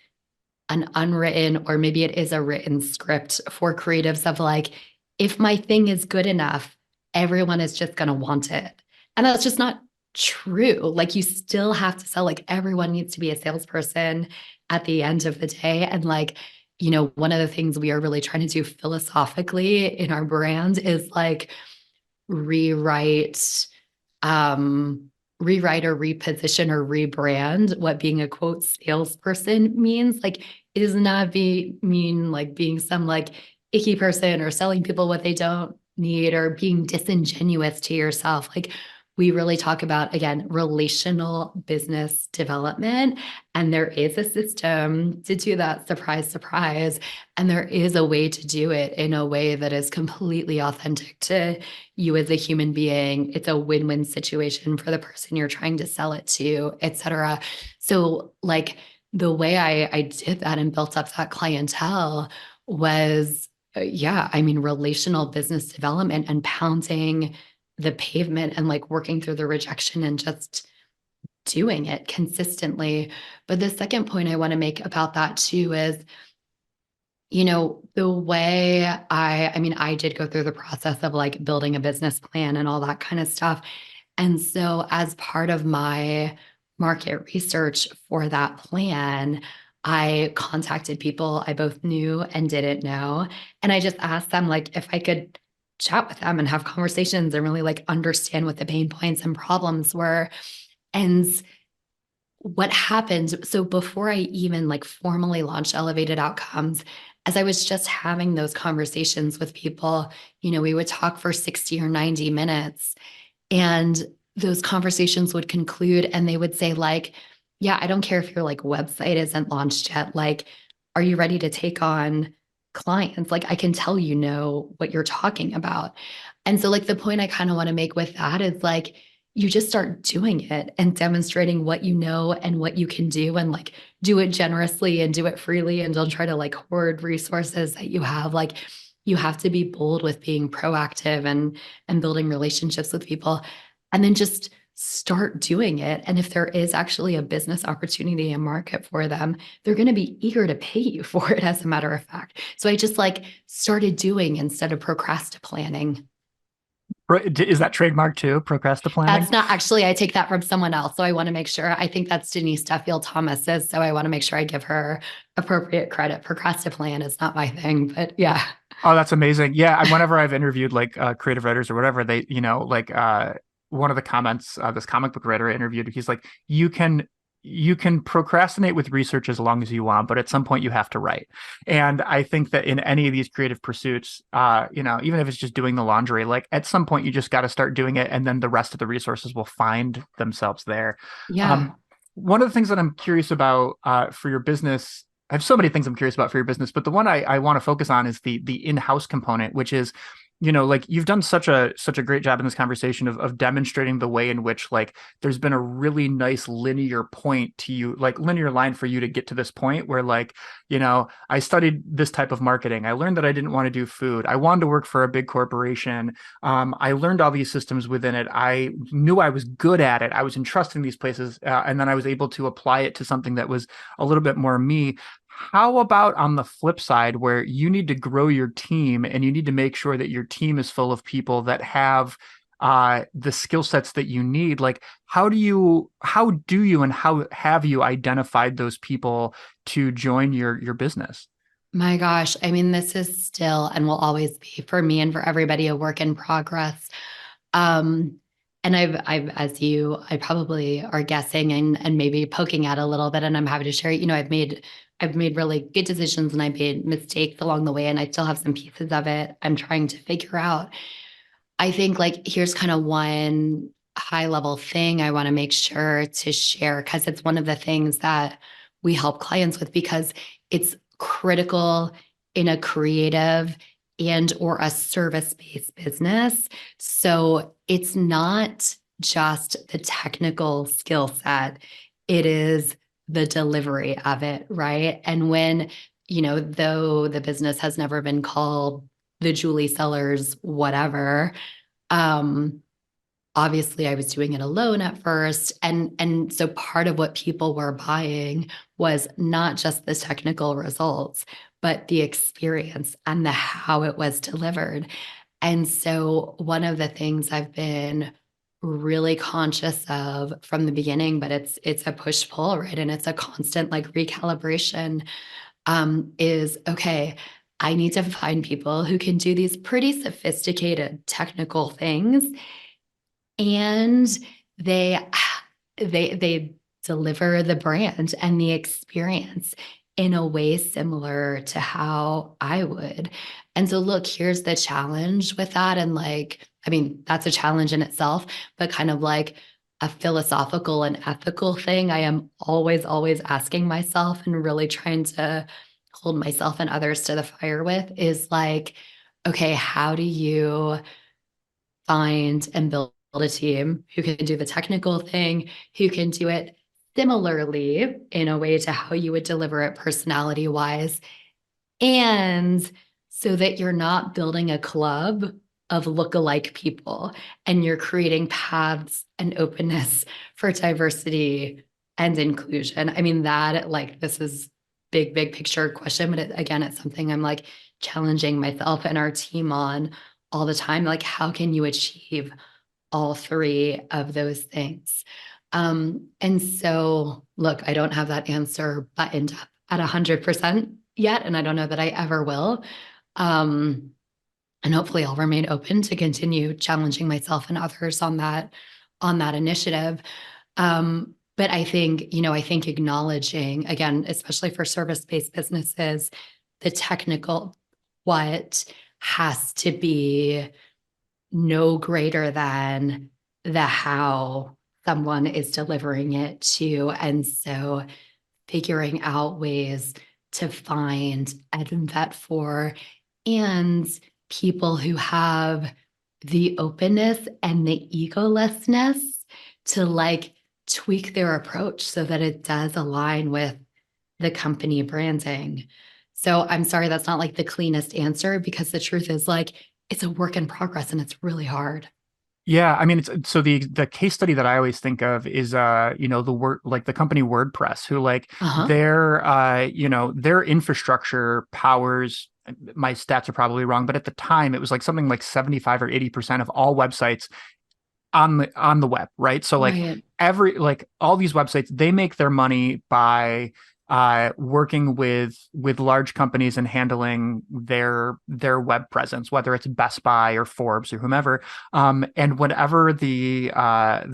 an unwritten, or maybe it is a written script for creatives of like, if my thing is good enough, everyone is just going to want it. And that's just not true. Like, you still have to sell, like, everyone needs to be a salesperson at the end of the day. And, like, one of the things we are really trying to do philosophically in our brand is like rewrite um, rewrite or reposition or rebrand what being a quote salesperson means. Like, it does not mean like being some like icky person or selling people what they don't need or being disingenuous to yourself. Like, we really talk about, again, relational business development. And there is a system to do that, surprise, surprise. And there is a way to do it in a way that is completely authentic to you as a human being. It's a win-win situation for the person you're trying to sell it to, et cetera. So like the way I did that and built up that clientele was, yeah, I mean, relational business development and pounding the pavement and like working through the rejection and just doing it consistently. But the second point I want to make about that too is, the way I mean, I did go through the process of like building a business plan and all that kind of stuff. And so, as part of my market research for that plan, I contacted people I both knew and didn't know. And I just asked them, like, if I could chat with them and have conversations and really like understand what the pain points and problems were. And what happened, so before I even like formally launched Ellevated Outcomes, as I was just having those conversations with people, we would talk for 60 or 90 minutes, and those conversations would conclude and they would say like, yeah, I don't care if your like website isn't launched yet, like, are you ready to take on clients? Like, I can tell what you're talking about. And so like the point I kind of want to make with that is like, you just start doing it and demonstrating what you know and what you can do, and like do it generously and do it freely, and don't try to like hoard resources that you have. Like you have to be bold with being proactive and building relationships with people, and then just start doing it. And if there is actually a business opportunity and market for them, they're going to be eager to pay you for it, as a matter of fact. So I just like started doing instead of procrastinating. Is that trademark too? Procrastinating? That's not actually, I take that from someone else. So I want to make sure, I think that's Denise Duffield Thomas's. So I want to make sure I give her appropriate credit. Procrastinate is not my thing, but yeah. Oh, that's amazing. Yeah, and whenever I've interviewed like creative writers or whatever, they, like one of the comments, this comic book writer I interviewed, he's like, you can procrastinate with research as long as you want, but at some point you have to write. And I think that in any of these creative pursuits, even if it's just doing the laundry, like at some point you just got to start doing it, and then the rest of the resources will find themselves there. Yeah. Um, One of the things that I'm curious about for your business, I have so many things I'm curious about for your business, but the one I want to focus on is the in-house component, which is, like you've done such a great job in this conversation of demonstrating the way in which like there's been a really nice linear point to you, like linear line for you to get to this point where like, I studied this type of marketing. I learned that I didn't want to do food. I wanted to work for a big corporation. I learned all these systems within it. I knew I was good at it. I was entrusted in these places, and then I was able to apply it to something that was a little bit more me. How about on the flip side, where you need to grow your team and you need to make sure that your team is full of people that have the skill sets that you need? Like, how do you, and how have you identified those people to join your business? My gosh. I mean, this is still and will always be for me and for everybody a work in progress. Um, and as you, I probably are guessing and maybe poking at a little bit, and I'm happy to share it. I've made really good decisions and I made mistakes along the way, and I still have some pieces of it I'm trying to figure out. I think like here's kind of one high level thing I want to make sure to share, because it's one of the things that we help clients with, because it's critical in a creative and or a service-based business. So it's not just the technical skill set, it is the delivery of it, right? And when, though the business has never been called the Julie Sellers, whatever, um, obviously I was doing it alone at first. And so part of what people were buying was not just the technical results, but the experience and the how it was delivered. And so one of the things I've been really conscious of from the beginning, but it's a push pull, right? And it's a constant like recalibration, is okay, I need to find people who can do these pretty sophisticated technical things, and they they deliver the brand and the experience in a way similar to how I would. And so look, here's the challenge with that. And like, I mean, that's a challenge in itself, but kind of like a philosophical and ethical thing I am always asking myself and really trying to hold myself and others to the fire with is like, okay, how do you find and build a team who can do the technical thing, who can do it similarly in a way to how you would deliver it personality wise, and so that you're not building a club of look-alike people and you're creating paths and openness for diversity and inclusion. I mean, that like this is big picture question, but again, it's something I'm like challenging myself and our team on all the time. Like, how can you achieve all three of those things? And so look, I don't have that answer buttoned up at 100% yet, and I don't know that I ever will. Um, and hopefully I'll remain open to continue challenging myself and others on that initiative. But I think acknowledging, again, especially for service-based businesses, the technical, what has to be no greater than the how someone is delivering it to. And so figuring out ways to find and vet for, and people who have the openness and the egolessness to like tweak their approach so that it does align with the company branding. So I'm sorry that's not like the cleanest answer because the truth is like it's a work in progress and it's really hard. Yeah, I mean, it's so the case study that I always think of is the word like the company WordPress, who like Uh-huh. their infrastructure powers, my stats are probably wrong, but at the time it was like something like 75 or 80% of all websites on the web, right? So like Right. all these websites, they make their money by working with large companies and handling their web presence, whether it's Best Buy or Forbes or whomever. And whenever the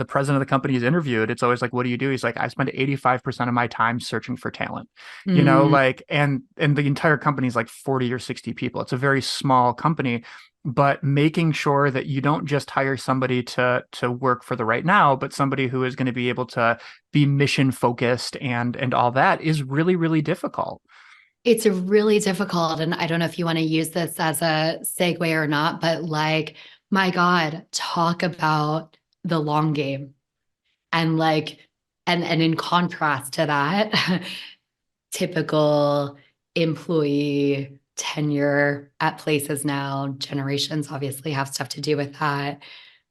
president of the company is interviewed, it's always like, "What do you do?" He's like, "I spend 85% of my time searching for talent." Mm, Like and the entire company is like 40 or 60 people. It's a very small company, but making sure that you don't just hire somebody to work for the right now, but somebody who is going to be able to be mission focused and all that is really, really difficult. it's a really difficult, and I don't know if you want to use this as a segue or not, but like, my God, talk about the long game. And like, and in contrast to that, typical employee tenure at places now, generations obviously have stuff to do with that.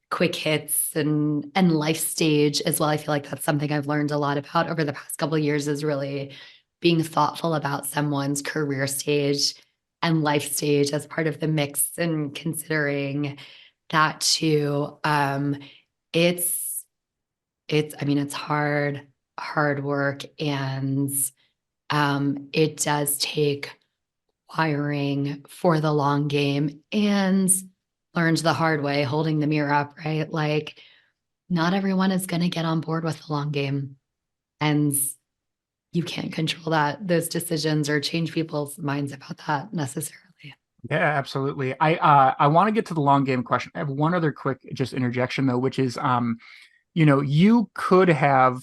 Quick hits and life stage as well. I feel like that's something I've learned a lot about over the past couple of years is really being thoughtful about someone's career stage and life stage as part of the mix and considering that too. It's I mean, it's hard work and it does take wiring for the long game and learned the hard way, holding the mirror up, right? Like, not everyone is going to get on board with the long game. And you can't control that, those decisions or change people's minds about that necessarily. Yeah, absolutely. I want to get to the long game question. I have one other quick just interjection though, which is you could have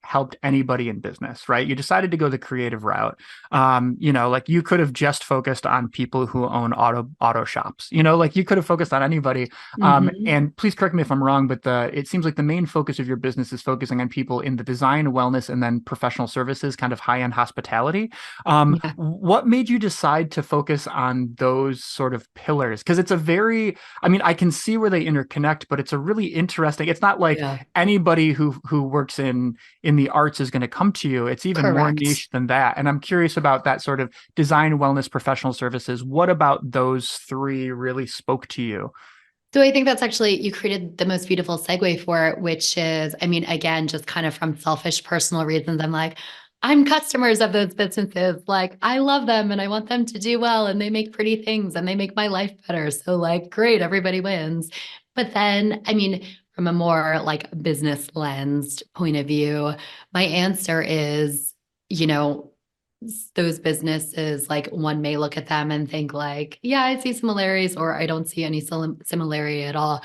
helped anybody in business, right? You decided to go the creative route. Like you could have just focused on people who own auto shops. Like you could have focused on anybody. Mm-hmm. And please correct me if I'm wrong, but the it seems like the main focus of your business is focusing on people in the design, wellness, and then professional services, kind of high-end hospitality. Yeah. What made you decide to focus on those sort of pillars? Because it's a very, I mean, I can see where they interconnect, but it's a really interesting. It's not like Yeah. anybody who works in the arts is going to come to you. It's even more Correct. niche than that. And I'm curious about that sort of design, wellness, professional services. What about those three really spoke to you? So I think that's actually, you created the most beautiful segue for it, which is, I mean, again, just kind of from selfish personal reasons, I'm like, I'm customers of those businesses. Like, I love them and I want them to do well and they make pretty things and they make my life better. So, like, great, everybody wins. But then, I mean, from a more like business lens point of view, my answer is, you know, those businesses, like one may look at them and think like, yeah, I see similarities, or I don't see any similarity at all.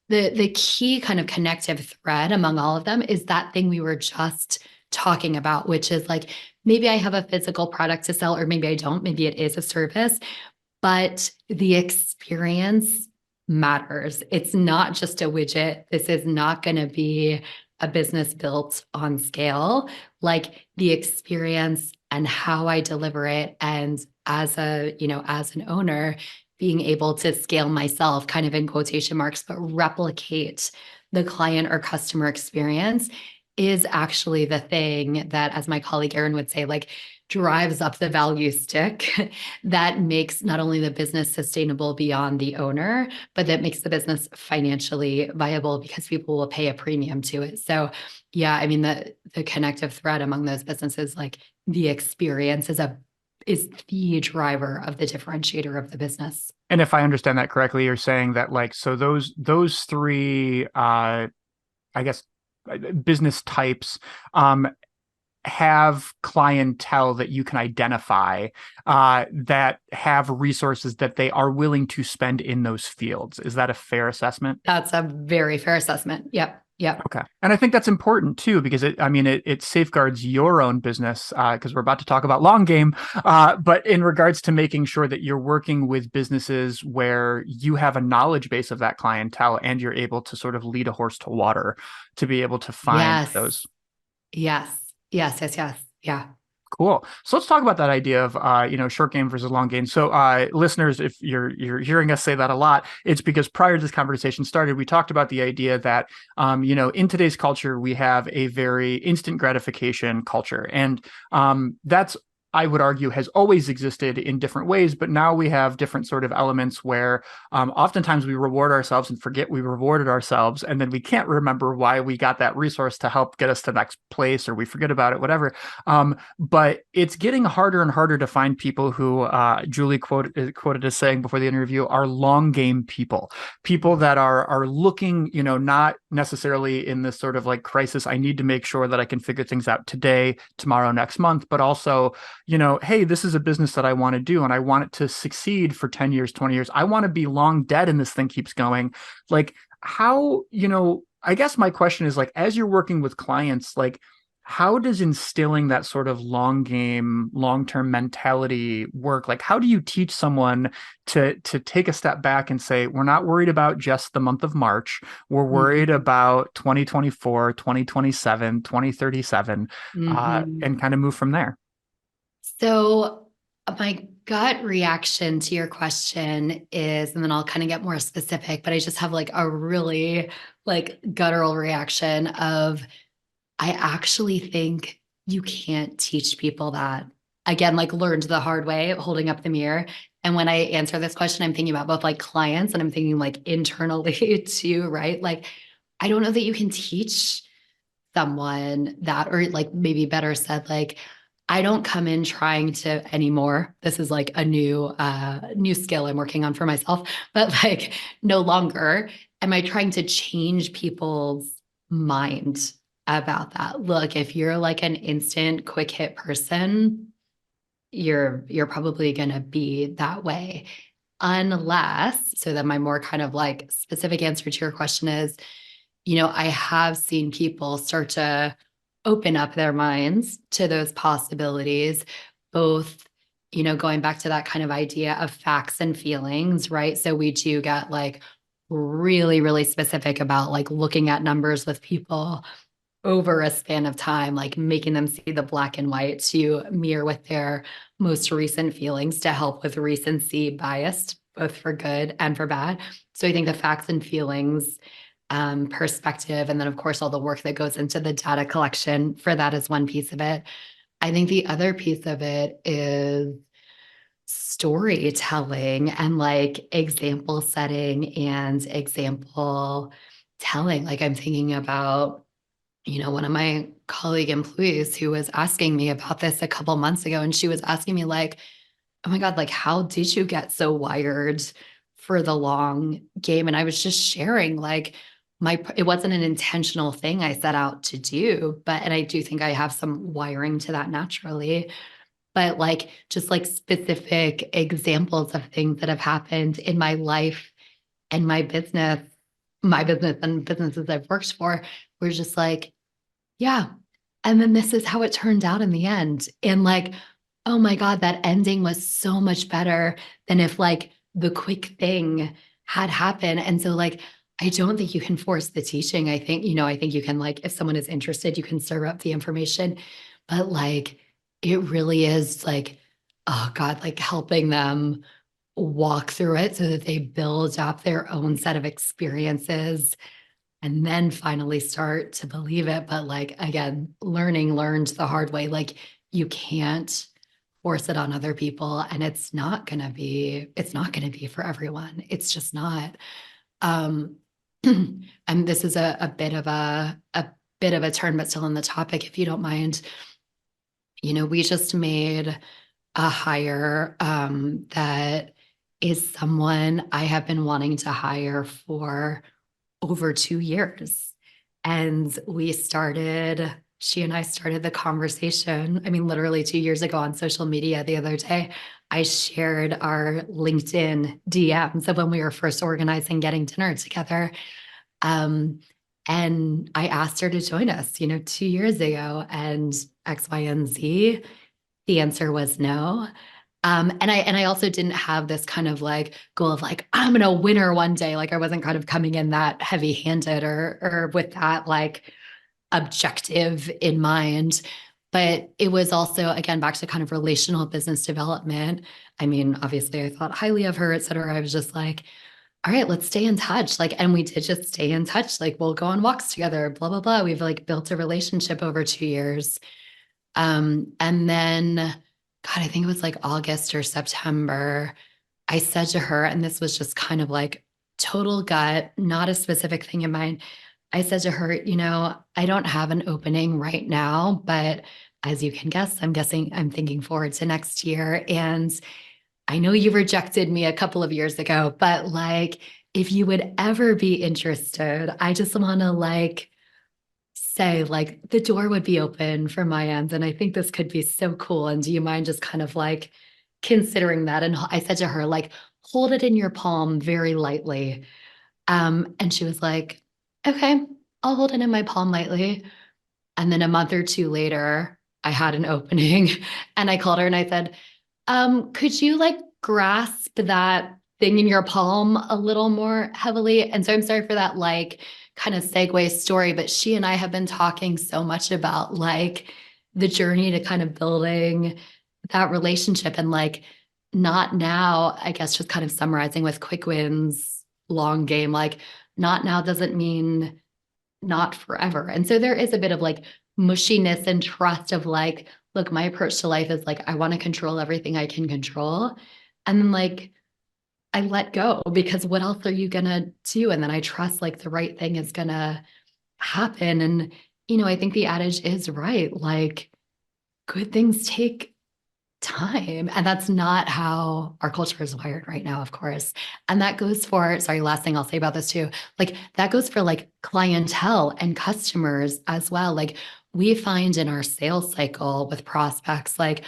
The key kind of connective thread among all of them is that thing we were just talking about, which is like maybe I have a physical product to sell, or maybe I don't, maybe it is a service, but the experience matters. It's not just a widget. This is not going to be a business built on scale. Like the experience and how I deliver it. And as as an owner, being able to scale myself, kind of in quotation marks, but replicate the client or customer experience is actually the thing that, as my colleague Erin would say, like drives up the value stick that makes not only the business sustainable beyond the owner, but that makes the business financially viable because people will pay a premium to it. So yeah, I mean the connective thread among those businesses, like the experience is the driver of the differentiator of the business. And if I understand that correctly, you're saying that like so those three I guess business types have clientele that you can identify that have resources that they are willing to spend in those fields. Is that a fair assessment? That's a very fair assessment. Yep. Yep. Okay. And I think that's important too, because it safeguards your own business, because we're about to talk about long game. But in regards to making sure that you're working with businesses where you have a knowledge base of that clientele and you're able to sort of lead a horse to water to be able to find Yes. those. Yes. Yes. Yes. Yes. Yeah. Cool. So let's talk about that idea of short game versus long game. So listeners, if you're hearing us say that a lot, it's because prior to this conversation started, we talked about the idea that in today's culture we have a very instant gratification culture, and that's, I would argue, has always existed in different ways, but now we have different sort of elements where oftentimes we reward ourselves and forget we rewarded ourselves, and then we can't remember why we got that resource to help get us to the next place, or we forget about it, whatever. But it's getting harder and harder to find people who Julie quoted as saying before the interview are long game people, people that are looking, not necessarily in this sort of like crisis. I need to make sure that I can figure things out today, tomorrow, next month, but also, hey, this is a business that I want to do and I want it to succeed for 10 years, 20 years. I want to be long dead and this thing keeps going. Like, how, I guess my question is, like, as you're working with clients, like, how does instilling that sort of long game, long-term mentality work? Like, how do you teach someone to take a step back and say, we're not worried about just the month of March. We're worried Mhm. about 2024, 2027, 2037, Mhm. and kind of move from there. So my gut reaction to your question is, and then I'll kind of get more specific, but I just have like a really like guttural reaction of, I actually think you can't teach people that. Again, like learned the hard way, holding up the mirror. And when I answer this question, I'm thinking about both like clients and I'm thinking like internally too, right? Like, I don't know that you can teach someone that, or like maybe better said, like, I don't come in trying to anymore. This is like a new skill I'm working on for myself, but like no longer am I trying to change people's mind about that. Look, if you're like an instant quick hit person, you're probably going to be that way. Unless, so then my more kind of like specific answer to your question is, I have seen people start to open up their minds to those possibilities, both, going back to that kind of idea of facts and feelings, right? So we do get like really, really specific about like looking at numbers with people over a span of time, like making them see the black and white to mirror with their most recent feelings to help with recency bias, both for good and for bad. So I think the facts and feelings perspective, and then of course all the work that goes into the data collection for that is one piece of it. I think the other piece of it is storytelling and like example setting and example telling. Like I'm thinking about one of my colleague employees who was asking me about this a couple months ago. And she was asking me, like, oh my God, like, how did you get so wired for the long game? And I was just sharing, like, it wasn't an intentional thing I set out to do, and I do think I have some wiring to that naturally, but like, just like specific examples of things that have happened in my life and my business and businesses I've worked for, were just like, yeah. And then this is how it turned out in the end. And like, oh my God, that ending was so much better than if like the quick thing had happened. And so like, I don't think you can force the teaching. I think you can like, if someone is interested, you can serve up the information. But like, it really is like, oh God, like helping them walk through it so that they build up their own set of experiences and then finally start to believe it. But like, again, learned the hard way. Like, you can't force it on other people. And it's not going to be for everyone. It's just not. Um, and this is a bit of a turn, but still on the topic, if you don't mind. We just made a hire that is someone I have been wanting to hire for over 2 years. And she and I started the conversation. I mean, literally 2 years ago on social media the other day, I shared our LinkedIn DMs of when we were first organizing getting dinner together. Um, And I asked her to join us, 2 years ago, and X, Y, and Z. The answer was no. And I also didn't have this kind of like goal of like, I'm gonna win her one day. Like I wasn't kind of coming in that heavy handed or with that like objective in mind. But it was also, again, back to kind of relational business development. I mean, obviously I thought highly of her, et cetera. I was just like, all right, let's stay in touch. Like, and we did just stay in touch. Like, we'll go on walks together, blah, blah, blah. We've like built a relationship over 2 years. And then, God, I think it was like August or September. I said to her, and this was just kind of like total gut, not a specific thing in mind. I said to her, I don't have an opening right now, but as you can guess, I'm thinking forward to next year. And I know you rejected me a couple of years ago, but like, if you would ever be interested, I just want to like say, like, the door would be open for my end. And I think this could be so cool. And do you mind just kind of like considering that? And I said to her, like, hold it in your palm very lightly. And she was like, okay, I'll hold it in my palm lightly. And then a month or two later, I had an opening and I called her and I said, could you like grasp that thing in your palm a little more heavily? And so I'm sorry for that, like, kind of segue story, but she and I have been talking so much about like the journey to kind of building that relationship and like not now, I guess, just kind of summarizing with quick wins, long game, like not now doesn't mean not forever. And so there is a bit of like mushiness and trust of like, look, my approach to life is like, I want to control everything I can control. And then like, I let go because what else are you going to do? And then I trust like the right thing is going to happen. And, I think the adage is right. Like, good things take time. And that's not how our culture is wired right now, of course. And that goes for, sorry, last thing I'll say about this too, like that goes for like clientele and customers as well. Like we find in our sales cycle with prospects, like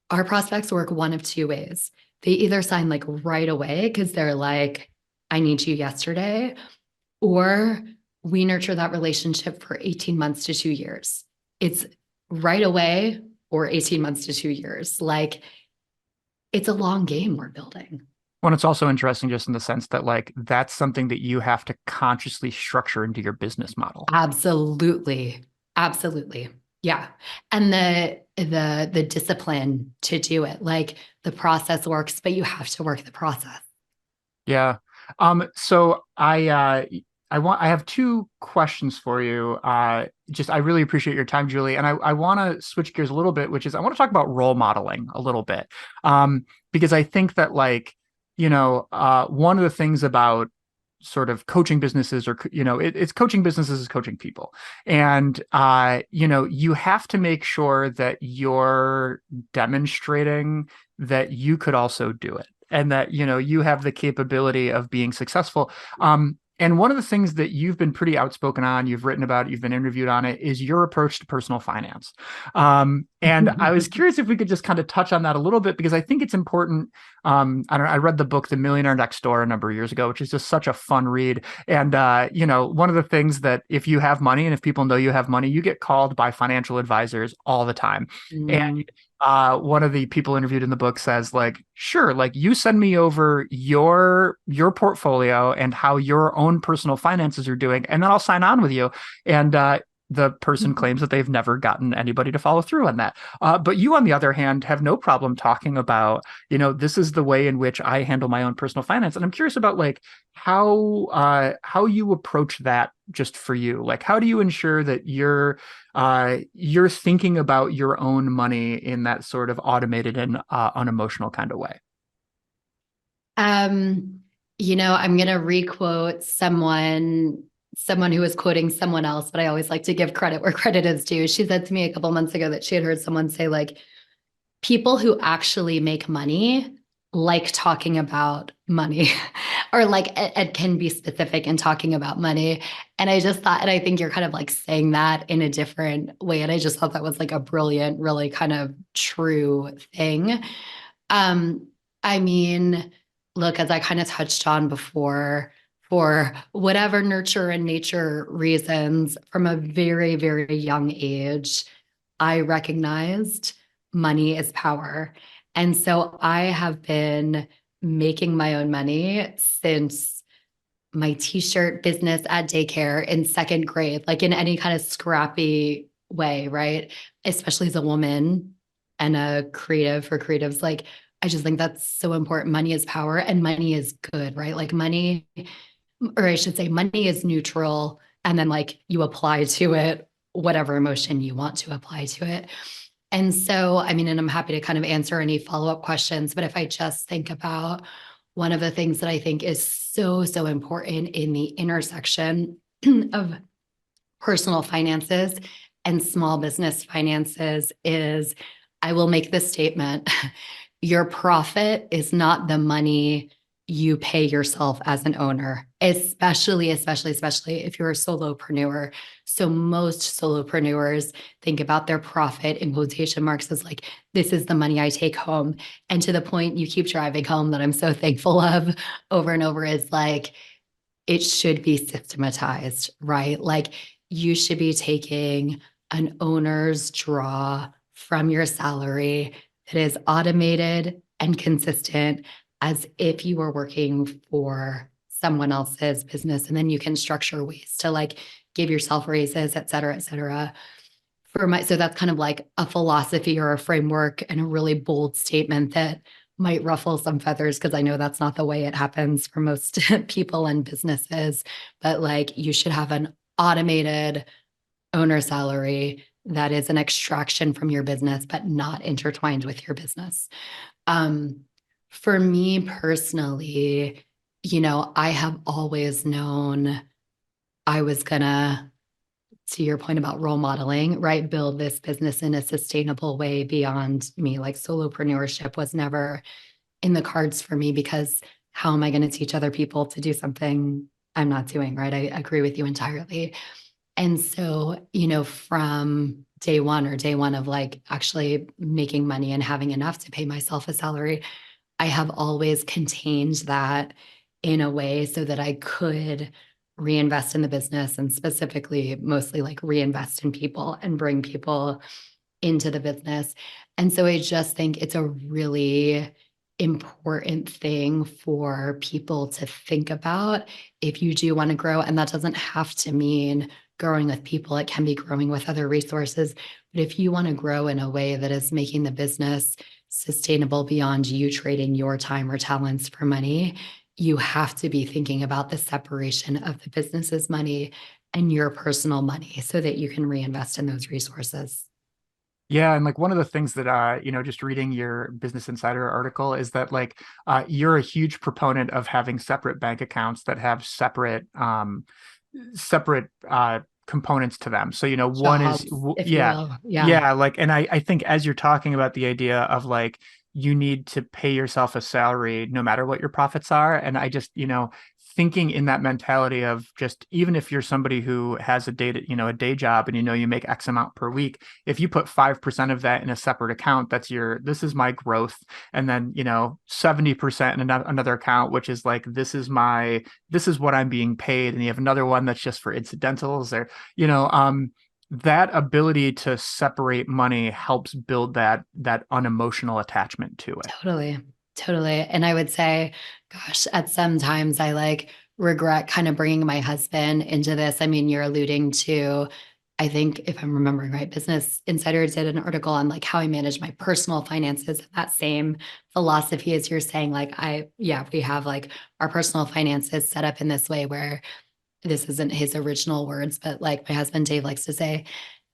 our prospects work one of two ways. They either sign like right away because they're like, I need you yesterday, or we nurture that relationship for 18 months to 2 years. It's right away or 18 months to 2 years. Like it's a long game we're building. Well, it's also interesting just in the sense that like that's something that you have to consciously structure into your business model. Absolutely. Absolutely. Yeah. And the discipline to do it. Like the process works, but you have to work the process. Yeah. So I have two questions for you. Just I really appreciate your time, Julie. And I want to switch gears a little bit, which is I want to talk about role modeling a little bit. Because I think that like, one of the things about sort of coaching businesses or it's coaching businesses is coaching people, and you have to make sure that you're demonstrating that you could also do it and that you have the capability of being successful. And one of the things that you've been pretty outspoken on, you've written about, you've been interviewed on it, is your approach to personal finance. And I was curious if we could just kind of touch on that a little bit, because I think it's important. I don't know, I read the book The Millionaire Next Door a number of years ago, which is just such a fun read. And one of the things that if you have money and if people know you have money, you get called by financial advisors all the time. And one of the people interviewed in the book says like, sure, like you send me over your portfolio and how your own personal finances are doing, and then I'll sign on with you. And the person claims that they've never gotten anybody to follow through on that. But you, on the other hand, have no problem talking about, this is the way in which I handle my own personal finance. And I'm curious about like how you approach that just for you. Like, how do you ensure that you're thinking about your own money in that sort of automated and unemotional kind of way? I'm going to requote someone who was quoting someone else, but I always like to give credit where credit is due. She said to me a couple months ago that she had heard someone say like, people who actually make money like talking about money or like it can be specific in talking about money. And I just thought, and I think you're kind of like saying that in a different way. And I just thought that was like a brilliant, really kind of true thing. I mean, look, as I kind of touched on before, for whatever nurture and nature reasons, from a very, very young age, I recognized money is power. And so I have been making my own money since my t-shirt business at daycare in second grade, like in any kind of scrappy way, right? Especially as a woman and a creative for creatives, like I just think that's so important. Money is power and money is good, right? Like money, or I should say, money is neutral. And then like you apply to it whatever emotion you want to apply to it. And so, I mean, and I'm happy to kind of answer any follow-up questions, but if I just think about one of the things that I think is so, so important in the intersection of personal finances and small business finances is I will make this statement. Your profit is not the money you pay yourself as an owner, especially if you're a solopreneur. So most solopreneurs think about their profit in quotation marks as like, this is the money I take home. And to the point you keep driving home that I'm so thankful of over and over is like, it should be systematized, right? Like you should be taking an owner's draw from your salary that is automated and consistent as if you were working for someone else's business. And then you can structure ways to like give yourself raises, et cetera, et cetera. So that's kind of like a philosophy or a framework and a really bold statement that might ruffle some feathers because I know that's not the way it happens for most people and businesses. But like you should have an automated owner salary that is an extraction from your business, but not intertwined with your business. Um, for me personally, I have always known I was gonna, to your point about role modeling, right? Build this business in a sustainable way beyond me. Like solopreneurship was never in the cards for me because how am I going to teach other people to do something I'm not doing, right? I agree with you entirely. And so, from day one of like actually making money and having enough to pay myself a salary, I have always contained that in a way so that I could reinvest in the business and specifically mostly like reinvest in people and bring people into the business. And so I just think it's a really important thing for people to think about if you do want to grow. And that doesn't have to mean growing with people, it can be growing with other resources. But if you want to grow in a way that is making the business sustainable beyond you trading your time or talents for money, you have to be thinking about the separation of the business's money and your personal money so that you can reinvest in those resources. Yeah, and like one of the things that just reading your Business Insider article is that like you're a huge proponent of having separate bank accounts that have separate components to them. So, one is Jobs, if you yeah, will. Yeah, yeah, like and I think as you're talking about the idea of like you need to pay yourself a salary no matter what your profits are. And I just, thinking in that mentality of just even if you're somebody who has a day job and you make X amount per week, if you put 5% of that in a separate account, this is my growth. And then, 70% in another account, which is like, this is what I'm being paid. And you have another one that's just for incidentals or, you know, that ability to separate money helps build that unemotional attachment to it. totally. Totally. And I would say, gosh, at some times I like regret kind of bringing my husband into this. I mean, you're alluding to, I think if I'm remembering right, Business Insider did an article on like how I manage my personal finances. That same philosophy as you're saying, like we have like our personal finances set up in this way where this isn't his original words, but like my husband Dave likes to say,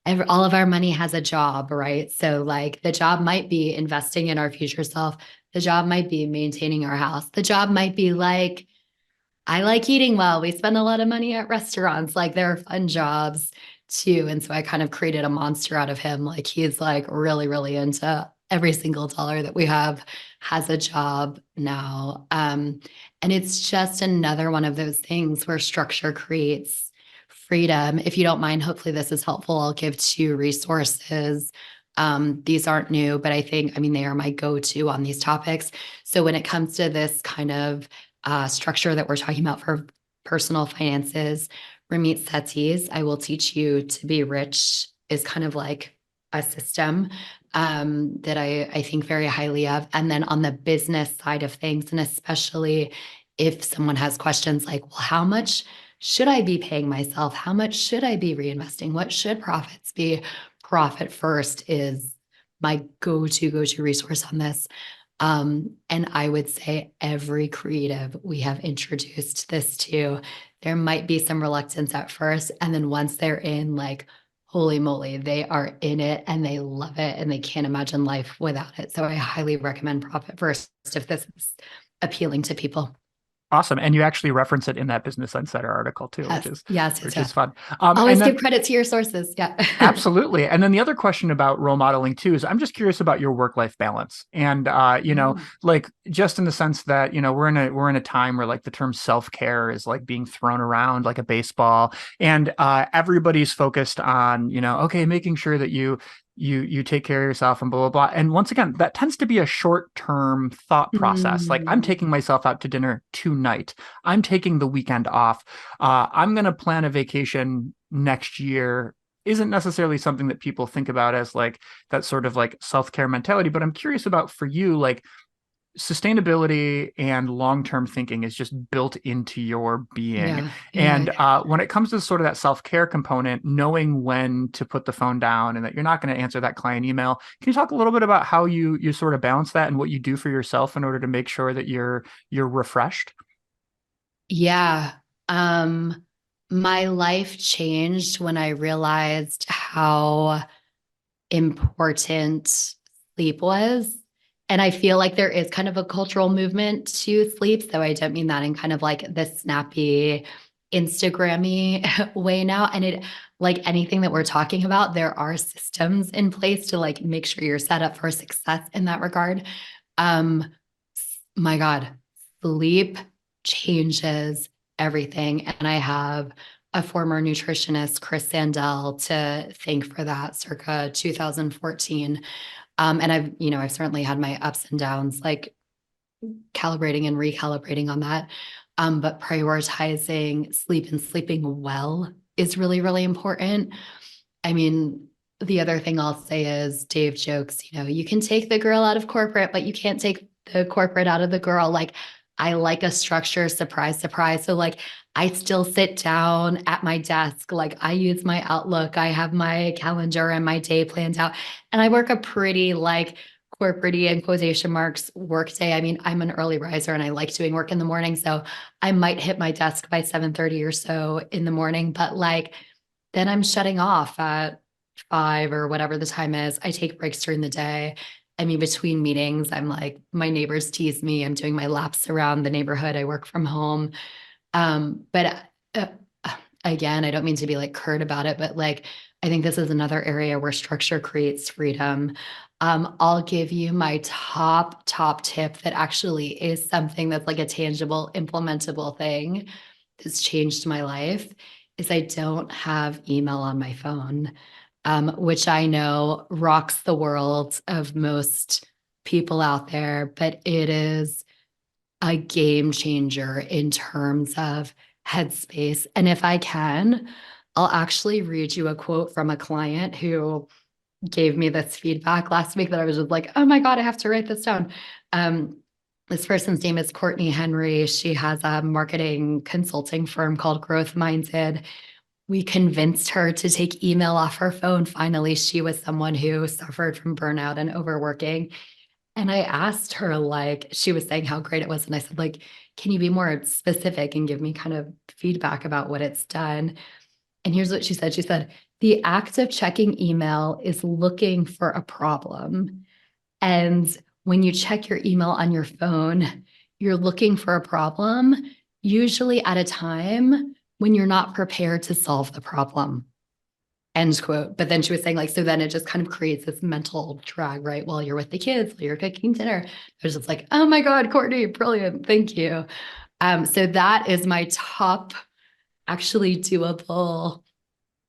all of our money has a job, right? So like the job might be investing in our future self. The job might be maintaining our house. The job might be like, I like eating well. We spend a lot of money at restaurants. Like there are fun jobs too. And so I kind of created a monster out of him. Like he's like really, really into every single dollar that we have has a job now. And it's just another one of those things where structure creates freedom. If you don't mind, hopefully this is helpful. I'll give two resources. These aren't new, but I mean, they are my go-to on these topics. So when it comes to this kind of structure that we're talking about for personal finances. Ramit Sethi's I Will Teach You to Be Rich is kind of like a system that I think very highly of. And then on the business side of things, and especially if someone has questions like, well, how much should I be paying myself? How much should I be reinvesting? What should profits be? Profit First is my go-to resource on this. And I would say every creative we have introduced this to, there might be some reluctance at first. And then once they're in, like, holy moly, they are in it and they love it and they can't imagine life without it. So I highly recommend Profit First if this is appealing to people. Awesome. And you actually reference it in that Business Insider article too, Yes, yes, which yes. is fun. And Always then give credit to your sources. Yeah. absolutely. And then the other question about role modeling too is I'm just curious about your work-life balance. And like just in the sense that, we're in a time where like the term self-care is like being thrown around like a baseball. And everybody's focused on, okay, making sure that you take care of yourself and blah, blah, blah. And once again, that tends to be a short-term thought process. Like I'm taking myself out to dinner tonight. I'm taking the weekend off. I'm going to plan a vacation next year isn't necessarily something that people think about as like that sort of like self-care mentality. But I'm curious about for you, like sustainability and long-term thinking is just built into your being. Yeah. And when it comes to sort of that self-care component, knowing when to put the phone down and that you're not going to answer that client email, can you talk a little bit about how you sort of balance that and what you do for yourself in order to make sure that you're refreshed? Yeah. My life changed when I realized how important sleep was. And I feel like there is kind of a cultural movement to sleep. So I don't mean that in kind of like the snappy, Instagrammy way now. And it, like anything that we're talking about, there are systems in place to like make sure you're set up for success in that regard. Um, my God, sleep changes everything. And I have a former nutritionist, Chris Sandell, to thank for that circa 2014. And I've certainly had my ups and downs, like calibrating and recalibrating on that. But prioritizing sleep and sleeping well is really, really important. I mean, the other thing I'll say is Dave jokes, you can take the girl out of corporate, but you can't take the corporate out of the girl. Like, I like a structure, surprise, surprise. So like I still sit down at my desk. Like I use my Outlook. I have my calendar and my day planned out. And I work a pretty like corporate and quotation marks work day. I mean, I'm an early riser and I like doing work in the morning. So I might hit my desk by 7:30 or so in the morning, but like then I'm shutting off at 5 or whatever the time is. I take breaks during the day. I mean, between meetings, I'm like, my neighbors tease me. I'm doing my laps around the neighborhood. I work from home. But again, I don't mean to be like curt about it, but like, I think this is another area where structure creates freedom. I'll give you my top tip that actually is something that's like a tangible, implementable thing that's changed my life is I don't have email on my phone, which I know rocks the world of most people out there, but it is a game changer in terms of headspace. And if I can, I'll actually read you a quote from a client who gave me this feedback last week that I was just like, oh my God, I have to write this down. This person's name is Courtney Henry. She has a marketing consulting firm called Growth Minded. We convinced her to take email off her phone. Finally, she was someone who suffered from burnout and overworking. And I asked her, like, she was saying how great it was. And I said, like, can you be more specific and give me kind of feedback about what it's done? And here's what she said. She said, the act of checking email is looking for a problem. And when you check your email on your phone, you're looking for a problem, usually at a time when you're not prepared to solve the problem. End quote. But then she was saying, like, so then it just kind of creates this mental drag, right? While you're with the kids, while you're cooking dinner. There's just like, oh my God, Courtney, brilliant. Thank you. So that is my top actually doable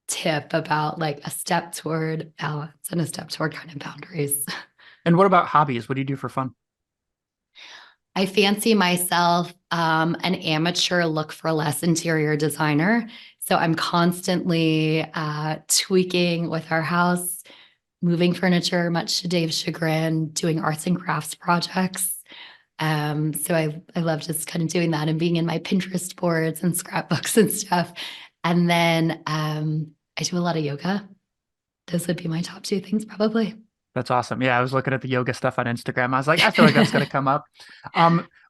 tip about like a step toward balance and a step toward kind of boundaries. And what about hobbies? What do you do for fun? I fancy myself an amateur look for less interior designer. So I'm constantly tweaking with our house, moving furniture, much to Dave's chagrin, doing arts and crafts projects. So I love just kind of doing that and being in my Pinterest boards and scrapbooks and stuff. And then I do a lot of yoga. Those would be my top two things, probably. That's awesome. Yeah, I was looking at the yoga stuff on Instagram. I was like, I feel like that's going to come up.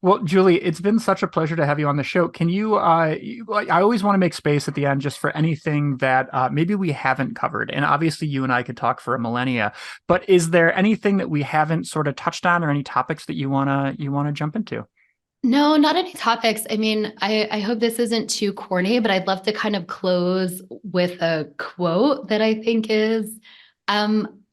Well, Julie, it's been such a pleasure to have you on the show. Can like, I always want to make space at the end just for anything that maybe we haven't covered. And obviously, you and I could talk for a millennia. But is there anything that we haven't sort of touched on, or any topics that you wanna jump into? No, not any topics. I mean, I hope this isn't too corny, but I'd love to kind of close with a quote that I think is,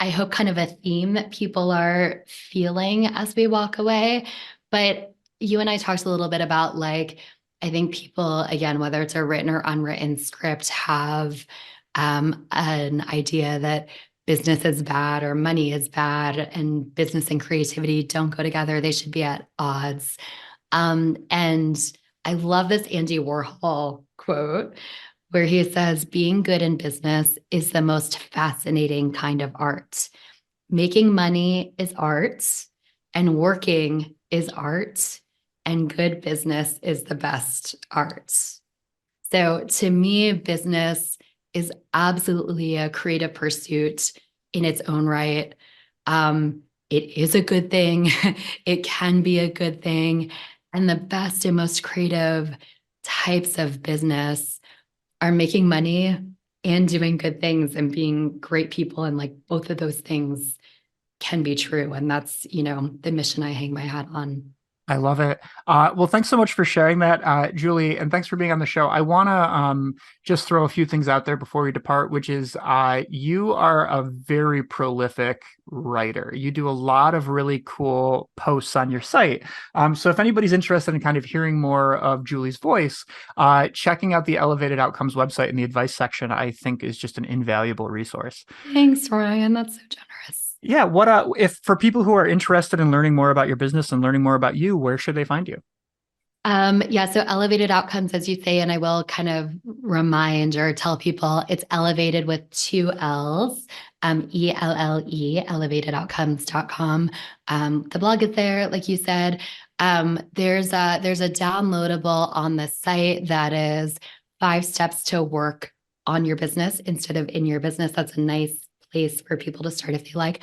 I hope kind of a theme that people are feeling as we walk away. But you and I talked a little bit about like, I think people, again, whether it's a written or unwritten script, have an idea that business is bad or money is bad and business and creativity don't go together. They should be at odds. And I love this Andy Warhol quote where he says, being good in business is the most fascinating kind of art. Making money is art, and working is art, and good business is the best art. So to me, business is absolutely a creative pursuit in its own right. It is a good thing. It can be a good thing. And the best and most creative types of business are making money and doing good things and being great people. And like both of those things can be true. And that's, the mission I hang my hat on. I love it. Well, thanks so much for sharing that, Julie, and thanks for being on the show. I want to just throw a few things out there before we depart, which is you are a very prolific writer. You do a lot of really cool posts on your site. So if anybody's interested in kind of hearing more of Julie's voice, checking out the Ellevated Outcomes website in the advice section, I think is just an invaluable resource. Thanks, Ryan. That's so generous. Yeah, what if for people who are interested in learning more about your business and learning more about you, where should they find you? Yeah, so Ellevated Outcomes, as you say, and I will kind of remind or tell people it's elevated with two L's, ELLE, ellevatedoutcomes.com. The blog is there, like you said. There's a downloadable on the site that is 5 steps to work on your business instead of in your business. That's a nice place for people to start if they like.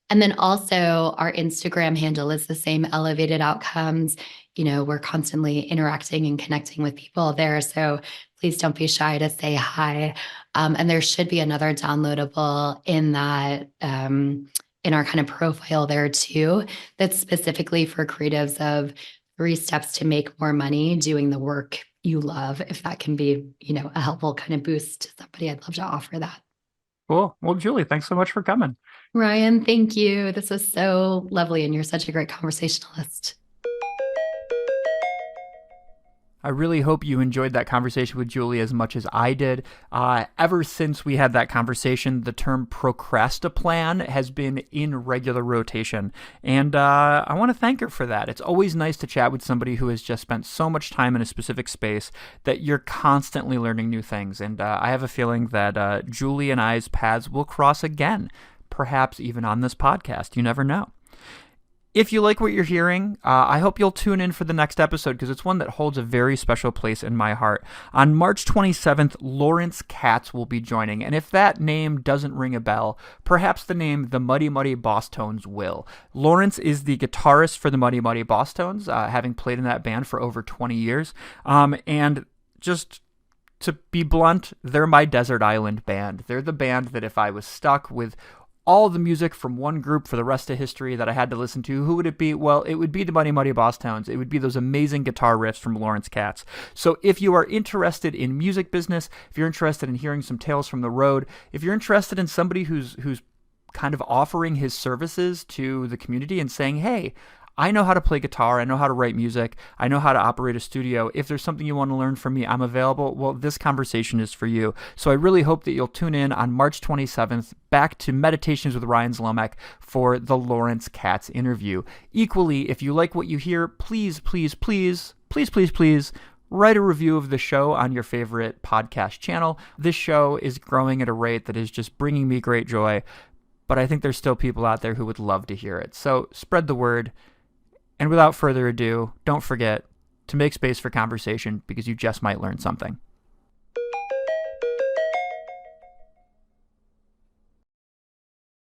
And then also our Instagram handle is the same, Ellevated Outcomes. We're constantly interacting and connecting with people there. So please don't be shy to say hi. And there should be another downloadable in that, in our kind of profile there too, that's specifically for creatives of 3 steps to make more money doing the work you love. If that can be, a helpful kind of boost to somebody, I'd love to offer that. Cool. Well, Julie, thanks so much for coming. Ryan, thank you. This was so lovely, and you're such a great conversationalist. I really hope you enjoyed that conversation with Julie as much as I did. Ever since we had that conversation, the term procrastiplan has been in regular rotation. And I want to thank her for that. It's always nice to chat with somebody who has just spent so much time in a specific space that you're constantly learning new things. And I have a feeling that Julie and I's paths will cross again, perhaps even on this podcast. You never know. If you like what you're hearing, I hope you'll tune in for the next episode because it's one that holds a very special place in my heart. On March 27th, Lawrence Katz will be joining, and if that name doesn't ring a bell, perhaps the name The Muddy Muddy Bosstones will. Lawrence is the guitarist for the Muddy Muddy Bosstones, having played in that band for over 20 years, and just to be blunt, they're my desert island band. They're the band that if I was stuck with all the music from one group for the rest of history that I had to listen to, who would it be? Well, it would be the Muddy Muddy Bosstones. It would be those amazing guitar riffs from Lawrence Katz. So if you are interested in music business, if you're interested in hearing some tales from the road, if you're interested in somebody who's kind of offering his services to the community and saying, hey, I know how to play guitar. I know how to write music. I know how to operate a studio. If there's something you want to learn from me, I'm available. Well, this conversation is for you. So I really hope that you'll tune in on March 27th back to Meditations with Ryan Zlomek for the Lawrence Katz interview. Equally, if you like what you hear, please, please, please, please, please, please, write a review of the show on your favorite podcast channel. This show is growing at a rate that is just bringing me great joy, but I think there's still people out there who would love to hear it. So spread the word. And without further ado, don't forget to make space for conversation because you just might learn something.